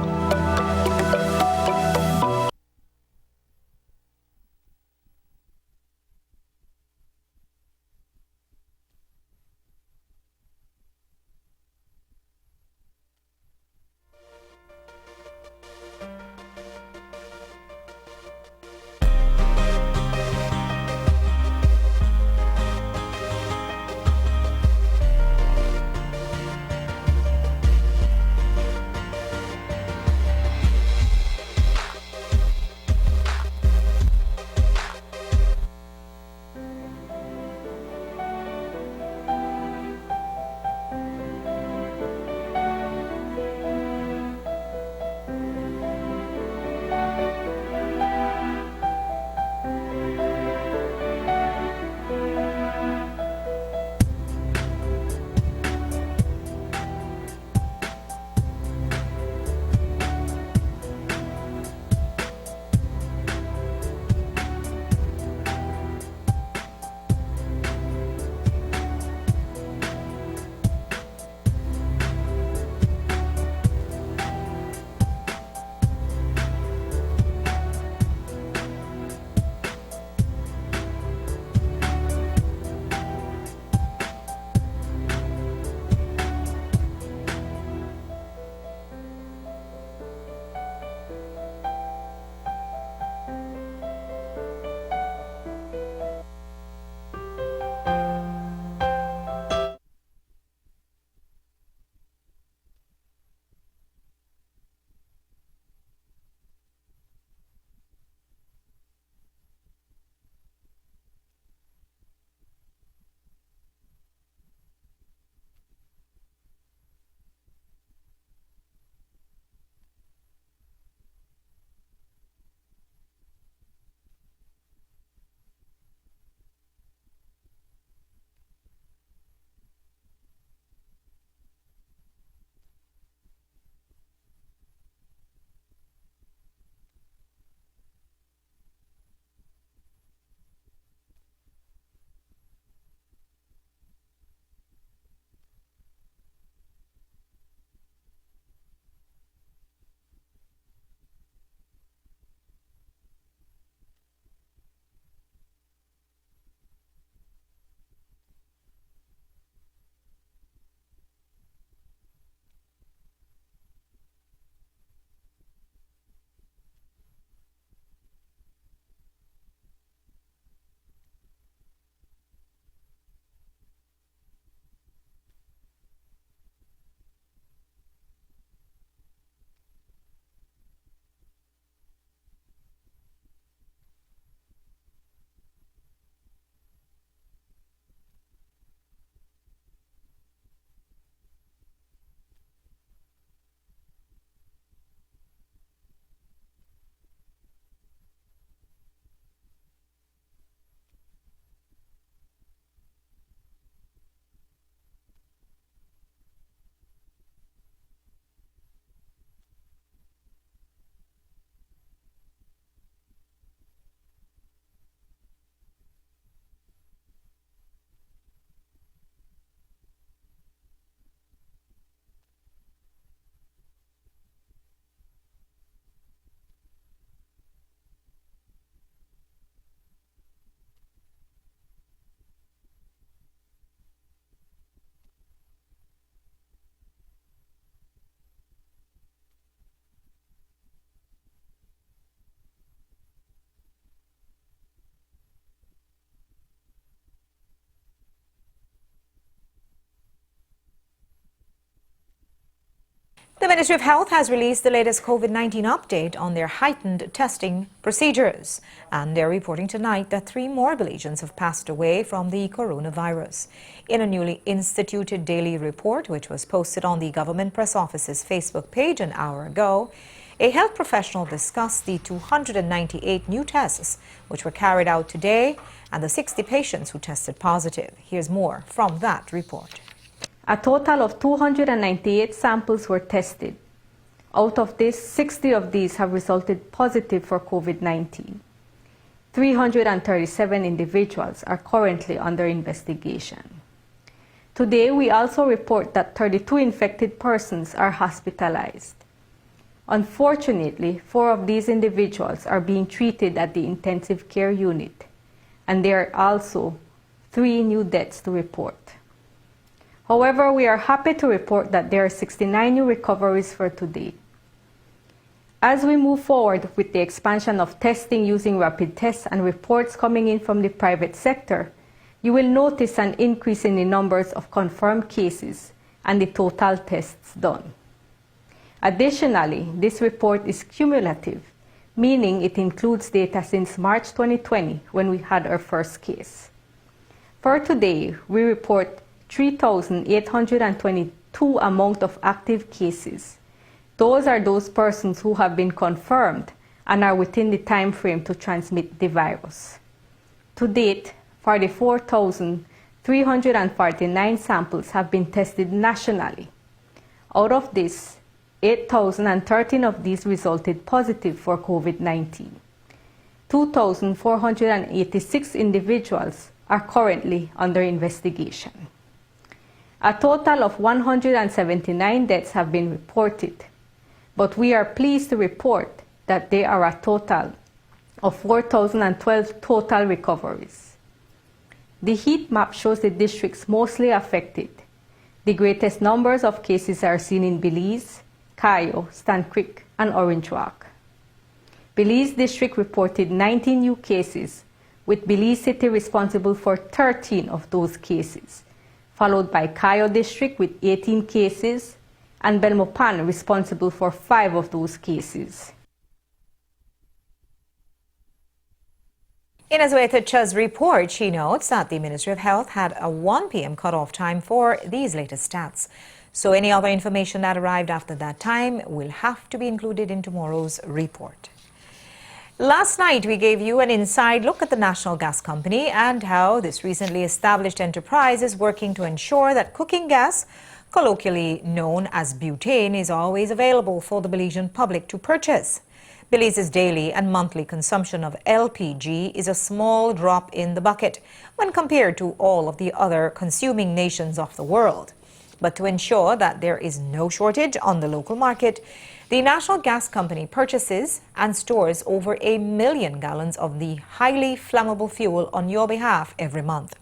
The Ministry of Health has released the latest COVID-19 update on their heightened testing procedures. And they're reporting tonight that 3 more Belizeans have passed away from the coronavirus. In a newly instituted daily report, which was posted on the Government Press Office's Facebook page an hour ago, a health professional discussed the 298 new tests which were carried out today and the 60 patients who tested positive. Here's more from that report. A total of 298 samples were tested. Out of this, 60 of these have resulted positive for COVID-19. 337 individuals are currently under investigation. Today, we also report that 32 infected persons are hospitalized. Unfortunately, 4 of these individuals are being treated at the intensive care unit, and there are also 3 new deaths to report. However, we are happy to report that there are 69 new recoveries for today. As we move forward with the expansion of testing using rapid tests and reports coming in from the private sector, you will notice an increase in the numbers of confirmed cases and the total tests done. Additionally, this report is cumulative, meaning it includes data since March 2020 when we had our first case. For today, we report 3,822 amount of active cases. Those are those persons who have been confirmed and are within the time frame to transmit the virus. To date, 44,349 samples have been tested nationally. Out of this, 8,013 of these resulted positive for COVID-19. 2,486 individuals are currently under investigation. A total of 179 deaths have been reported, but we are pleased to report that there are a total of 4,012 total recoveries. The heat map shows the districts mostly affected. The greatest numbers of cases are seen in Belize, Cayo, Stand Creek, and Orange Rock. Belize District reported 19 new cases, with Belize City responsible for 13 of those cases, followed by Cayo District with 18 cases, and Belmopan responsible for 5 of those cases. In Azweta Cha's report, she notes that the Ministry of Health had a 1 p.m. cutoff time for these latest stats. So any other information that arrived after that time will have to be included in tomorrow's report. Last night, we gave you an inside look at the National Gas Company and how this recently established enterprise is working to ensure that cooking gas, colloquially known as butane, is always available for the Belizean public to purchase. Belize's daily and monthly consumption of LPG is a small drop in the bucket when compared to all of the other consuming nations of the world. But to ensure that there is no shortage on the local market, the National Gas Company purchases and stores over 1 million gallons of the highly flammable fuel on your behalf every month.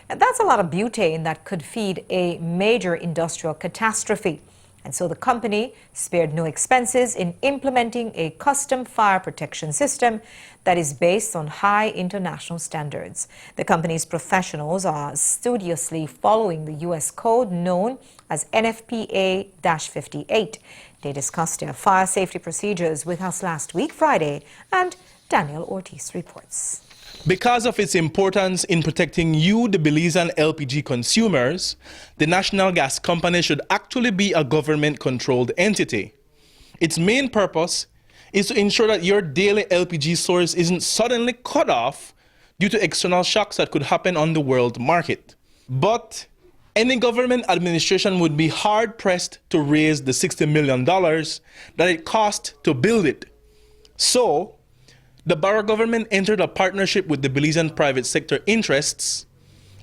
And that's a lot of butane that could feed a major industrial catastrophe. And so the company spared no expenses in implementing a custom fire protection system that is based on high international standards. The company's professionals are studiously following the U.S. code known as NFPA-58. They discussed their fire safety procedures with us last week, Friday, and Daniel Ortiz reports. Because of its importance in protecting you, the Belizean LPG consumers, the National Gas Company should actually be a government-controlled entity. Its main purpose is to ensure that your daily LPG source isn't suddenly cut off due to external shocks that could happen on the world market. But any government administration would be hard-pressed to raise the $60 million that it cost to build it. So, the borough government entered a partnership with the Belizean private sector interests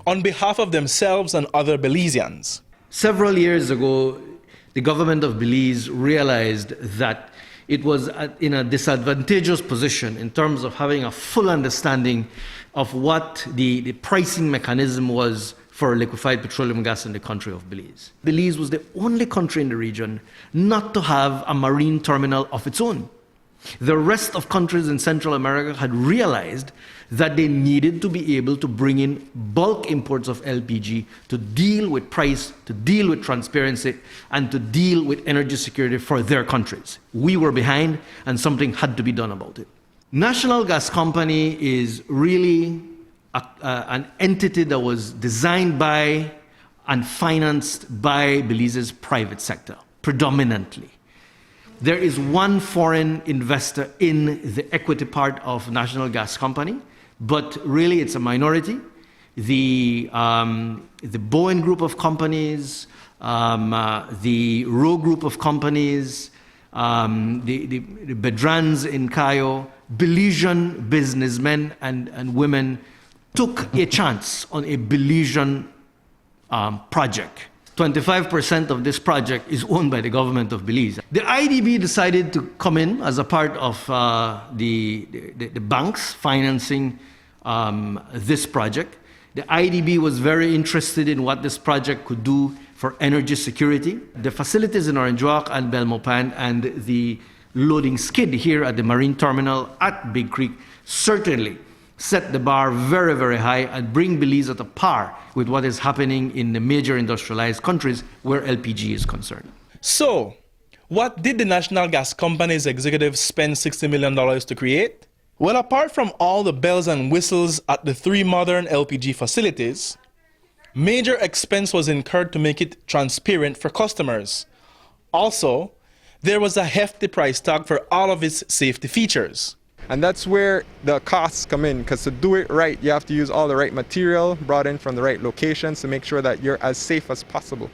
on behalf of themselves and other Belizeans. Several years ago, the government of Belize realized that it was in a disadvantageous position in terms of having a full understanding of what the pricing mechanism was for liquefied petroleum gas in the country of Belize. Belize was the only country in the region not to have a marine terminal of its own. The rest of countries in Central America had realized that they needed to be able to bring in bulk imports of LPG to deal with price, to deal with transparency, and to deal with energy security for their countries. We were behind, and something had to be done about it. National Gas Company is really an entity that was designed by and financed by Belize's private sector, predominantly. There is one foreign investor in the equity part of National Gas Company, but really it's a minority. The Bowen Group of companies, the Roe Group of companies, the Bedrans in Cayo, Belizean businessmen and women took a chance on a Belizean project. 25% of this project is owned by the government of Belize. The IDB decided to come in as a part of the banks financing this project. The IDB was very interested in what this project could do for energy security. The facilities in Orangewalk and Belmopan and the loading skid here at the marine terminal at Big Creek certainly set the bar very, very high and bring Belize at a par with what is happening in the major industrialized countries where LPG is concerned. So, what did the National Gas Company's executives spend $60 million to create? Well, apart from all the bells and whistles at the 3 modern LPG facilities, major expense was incurred to make it transparent for customers. Also, there was a hefty price tag for all of its safety features. And that's where the costs come in, because to do it right, you have to use all the right material brought in from the right locations to make sure that you're as safe as possible.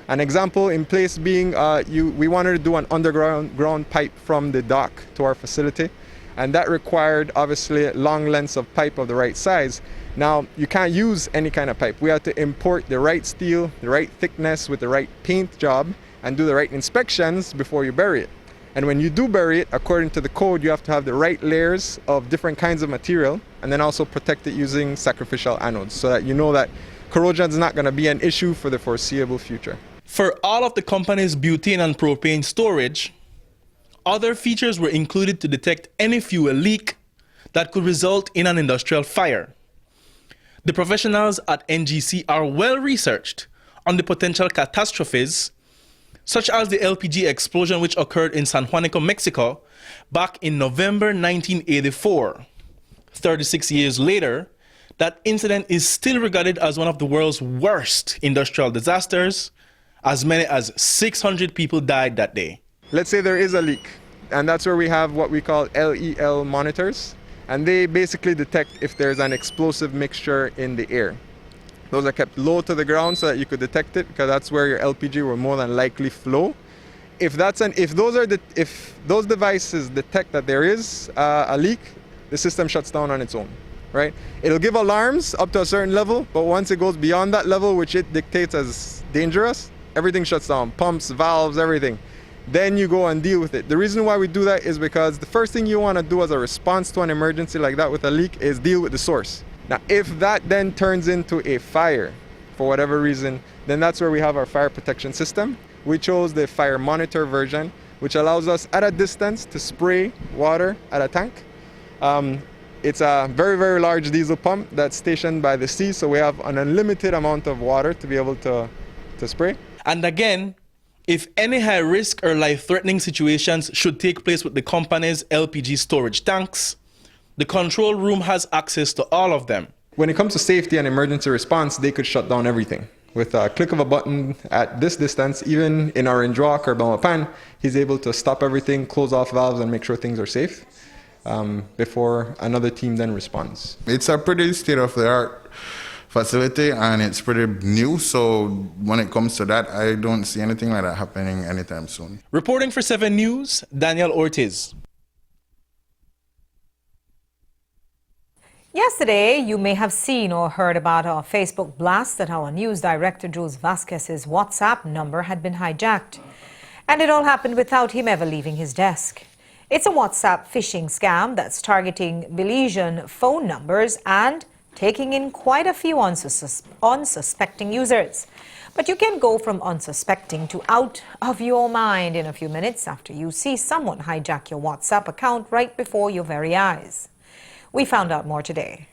An example in place being, we wanted to do an underground pipe from the dock to our facility, and that required obviously long lengths of pipe of the right size. Now, you can't use any kind of pipe. We had to import the right steel, the right thickness with the right paint job, and do the right inspections before you bury it. And when you do bury it, according to the code, you have to have the right layers of different kinds of material, and then also protect it using sacrificial anodes so that you know that corrosion is not going to be an issue for the foreseeable future. For all of the company's butane and propane storage, other features were included to detect any fuel leak that could result in an industrial fire. The professionals at NGC are well researched on the potential catastrophes such as the LPG explosion which occurred in San Juanico, Mexico, back in November 1984. 36 years later, that incident is still regarded as one of the world's worst industrial disasters. As many as 600 people died that day. Let's say there is a leak, and that's where we have what we call LEL monitors, and they basically detect if there's an explosive mixture in the air. Those are kept low to the ground so that you could detect it, because that's where your LPG will more than likely flow. If those devices detect that there is a leak, the system shuts down on its own, right? It'll give alarms up to a certain level, but once it goes beyond that level, which it dictates as dangerous, everything shuts down, pumps, valves, everything. Then you go and deal with it. The reason why we do that is because the first thing you want to do as a response to an emergency like that with a leak is deal with the source. Now, if that then turns into a fire, for whatever reason, then that's where we have our fire protection system. We chose the fire monitor version, which allows us at a distance to spray water at a tank. It's a very, very large diesel pump that's stationed by the sea, so we have an unlimited amount of water to be able to spray. And again, if any high-risk or life-threatening situations should take place with the company's LPG storage tanks, the control room has access to all of them. When it comes to safety and emergency response, they could shut down everything. With a click of a button at this distance, even in Orange Walk or Belmopan, he's able to stop everything, close off valves, and make sure things are safe before another team then responds. It's a pretty state-of-the-art facility, and it's pretty new, so when it comes to that, I don't see anything like that happening anytime soon. Reporting for 7 News, Daniel Ortiz. Yesterday, you may have seen or heard about our Facebook blast that our news director, Jules Vasquez's WhatsApp number had been hijacked. And it all happened without him ever leaving his desk. It's a WhatsApp phishing scam that's targeting Belizean phone numbers and taking in quite a few unsuspecting users. But you can go from unsuspecting to out of your mind in a few minutes after you see someone hijack your WhatsApp account right before your very eyes. We found out more today.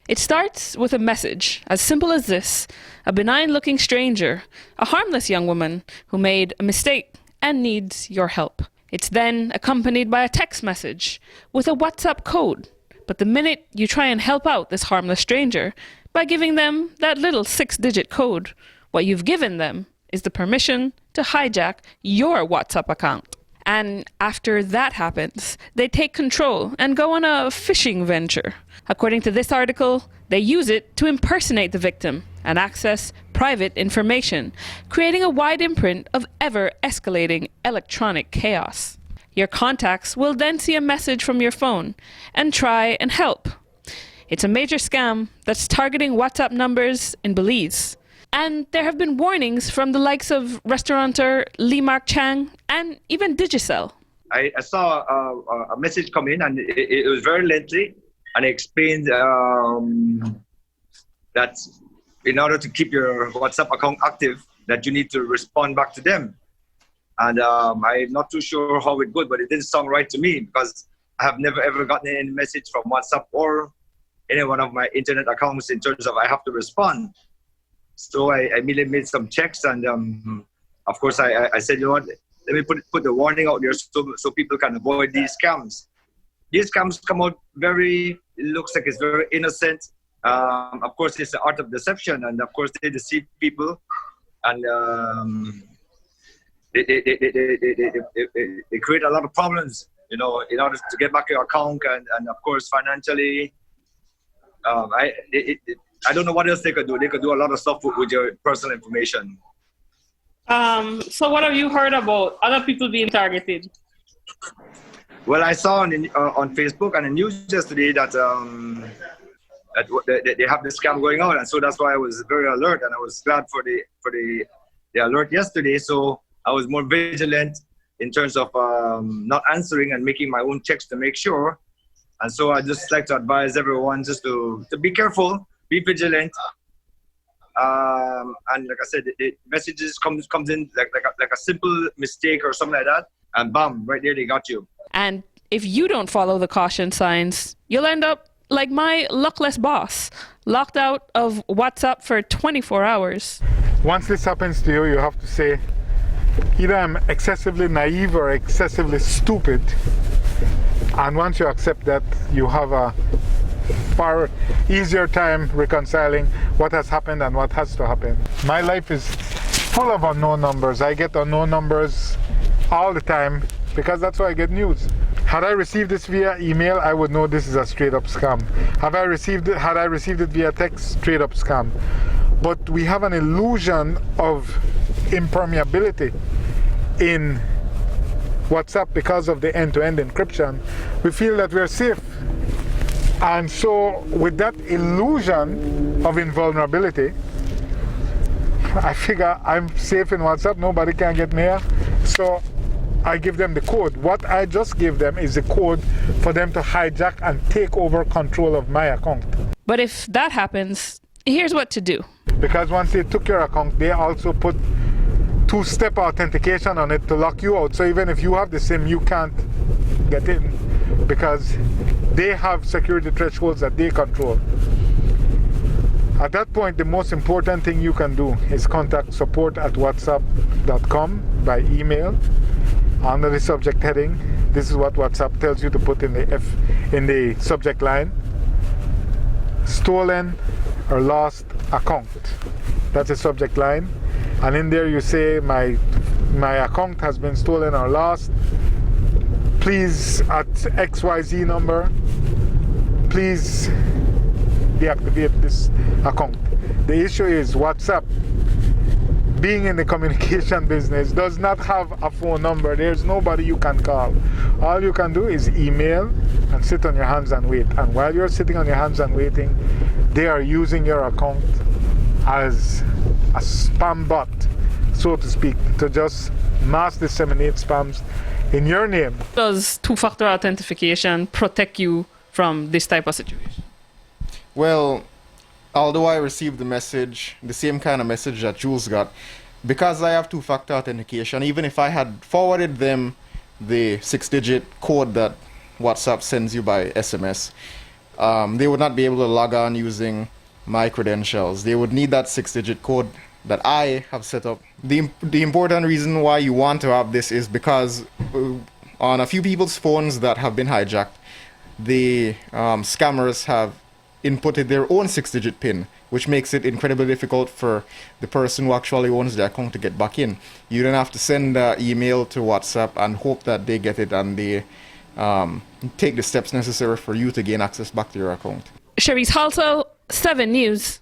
It starts with a message as simple as this: a benign-looking stranger, a harmless young woman who made a mistake and needs your help. It's then accompanied by a text message with a WhatsApp code. But the minute you try and help out this harmless stranger by giving them that little 6-digit code, what you've given them is the permission to hijack your WhatsApp account. And after that happens, they take control and go on a phishing venture. According to this article, they use it to impersonate the victim and access private information, creating a wide imprint of ever-escalating electronic chaos. Your contacts will then see a message from your phone and try and help. It's a major scam that's targeting WhatsApp numbers in Belize. And there have been warnings from the likes of restaurateur Lee Mark Chang and even Digicel. I saw a message come in, and it was very lengthy, and it explained that in order to keep your WhatsApp account active, that you need to respond back to them. And I'm not too sure how it would, but it didn't sound right to me, because I have never ever gotten any message from WhatsApp or any one of my internet accounts in terms of I have to respond. So I immediately made some checks, and of course I said, you know what, let me put the warning out there so people can avoid these scams. These scams come out it looks like it's very innocent. Of course, it's the art of deception, and of course they deceive people, and they create a lot of problems, you know, in order to get back your account, and of course financially. I don't know what else they could do. They could do a lot of stuff with your personal information. So what have you heard about other people being targeted? Well, I saw on Facebook and the news yesterday that they have this scam going on, and so that's why I was very alert, and I was glad for the alert yesterday. So I was more vigilant in terms of not answering and making my own checks to make sure. And so I just like to advise everyone just to be careful. Be vigilant, and like I said, the messages comes in like a simple mistake or something like that, and bam, right there they got you. And if you don't follow the caution signs, you'll end up like my luckless boss, locked out of WhatsApp for 24 hours. Once this happens to you, you have to say, either I'm excessively naive or excessively stupid. And once you accept that, you have a far easier time reconciling what has happened and what has to happen. My life is full of unknown numbers. I get unknown numbers all the time because that's how I get news. Had I received this via email, I would know this is a straight up scam. Had I received it via text, straight up scam. But we have an illusion of impermeability in WhatsApp because of the end-to-end encryption. We feel that we're safe. And so with that illusion of invulnerability, I figure I'm safe in WhatsApp, nobody can get me here. So I give them the code. What I just gave them is the code for them to hijack and take over control of my account. But if that happens, here's what to do. Because once they took your account, they also put two-step authentication on it to lock you out. So even if you have the SIM, you can't get in because they have security thresholds that they control. At that point, the most important thing you can do is contact support@whatsapp.com by email under the subject heading. This is what WhatsApp tells you to put in the subject line. Stolen or lost account. That's the subject line. And in there you say, my account has been stolen or lost. Please, at XYZ number, please deactivate this account. The issue is WhatsApp, being in the communication business, does not have a phone number. There's nobody you can call. All you can do is email and sit on your hands and wait. And while you're sitting on your hands and waiting, they are using your account as a spam bot, so to speak, to just mass disseminate spams in your name. Does two-factor authentication protect you from this type of situation? Well, although I received the message, the same kind of message that Jules got, because I have two-factor authentication, even if I had forwarded them the 6-digit code that WhatsApp sends you by SMS, they would not be able to log on using my credentials. They would need that 6-digit code that I have set up. The important reason why you want to have this is because on a few people's phones that have been hijacked, the scammers have inputted their own 6-digit PIN, which makes it incredibly difficult for the person who actually owns the account to get back in. You don't have to send an email to WhatsApp and hope that they get it and they take the steps necessary for you to gain access back to your account. Cherise Halsell, 7 News.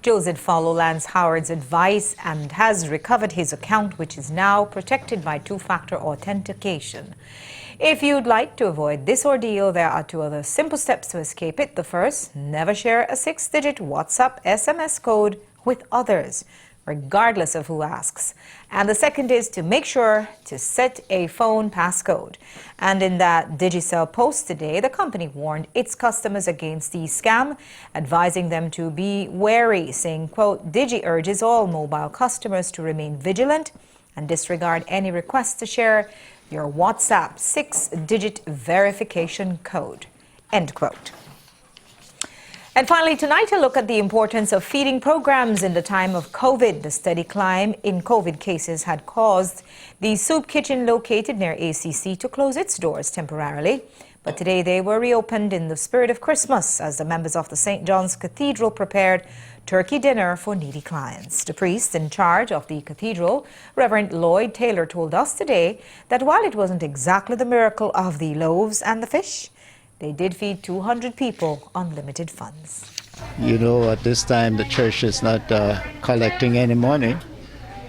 Jules did follow Lance Howard's advice and has recovered his account, which is now protected by two-factor authentication. If you'd like to avoid this ordeal, there are 2 other simple steps to escape it. The first, never share a 6-digit WhatsApp SMS code with others, regardless of who asks. And the second is to make sure to set a phone passcode. And in that Digicel post today, the company warned its customers against the scam, advising them to be wary, saying, quote, Digi urges all mobile customers to remain vigilant and disregard any requests to share your WhatsApp 6-digit verification code, end quote. And finally, tonight, a look at the importance of feeding programs in the time of COVID. The steady climb in COVID cases had caused the soup kitchen located near ACC to close its doors temporarily. But today they were reopened in the spirit of Christmas as the members of the St. John's Cathedral prepared turkey dinner for needy clients. The priest in charge of the cathedral, Reverend Lloyd Taylor, told us today that while it wasn't exactly the miracle of the loaves and the fish, they did feed 200 people on limited funds. You know, at this time the church is not collecting any money,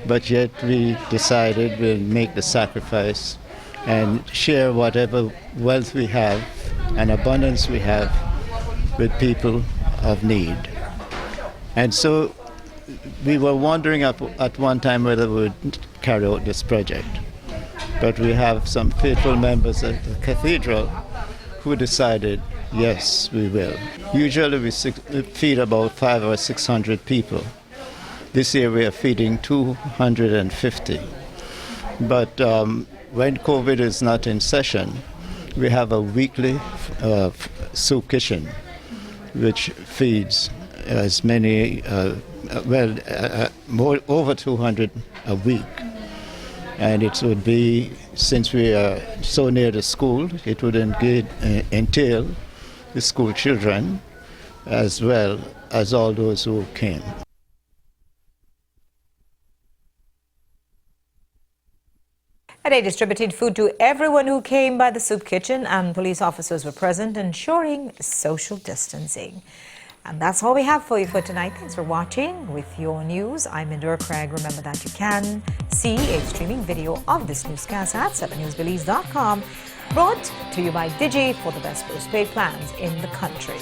but yet we decided we'll make the sacrifice and share whatever wealth we have and abundance we have with people of need. And so we were wondering at one time whether we would carry out this project. But we have some faithful members at the cathedral who decided, yes, we will. Usually we feed about 500 or 600 people. This year we are feeding 250. But when COVID is not in session, we have a weekly soup kitchen, which feeds as many, over 200 a week. And it would be, since we are so near the school, it would entail the school children as well as all those who came. And they distributed food to everyone who came by the soup kitchen, and police officers were present ensuring social distancing. And that's all we have for you for tonight. Thanks for watching with your news. I'm Indira Craig. Remember that you can see a streaming video of this newscast at 7newsbelize.com, brought to you by Digi for the best postpaid plans in the country.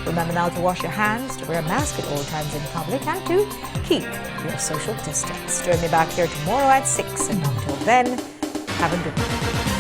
Remember now to wash your hands, to wear a mask at all times in public, and to keep your social distance. Join me back here tomorrow at 6, and until then, have a good night.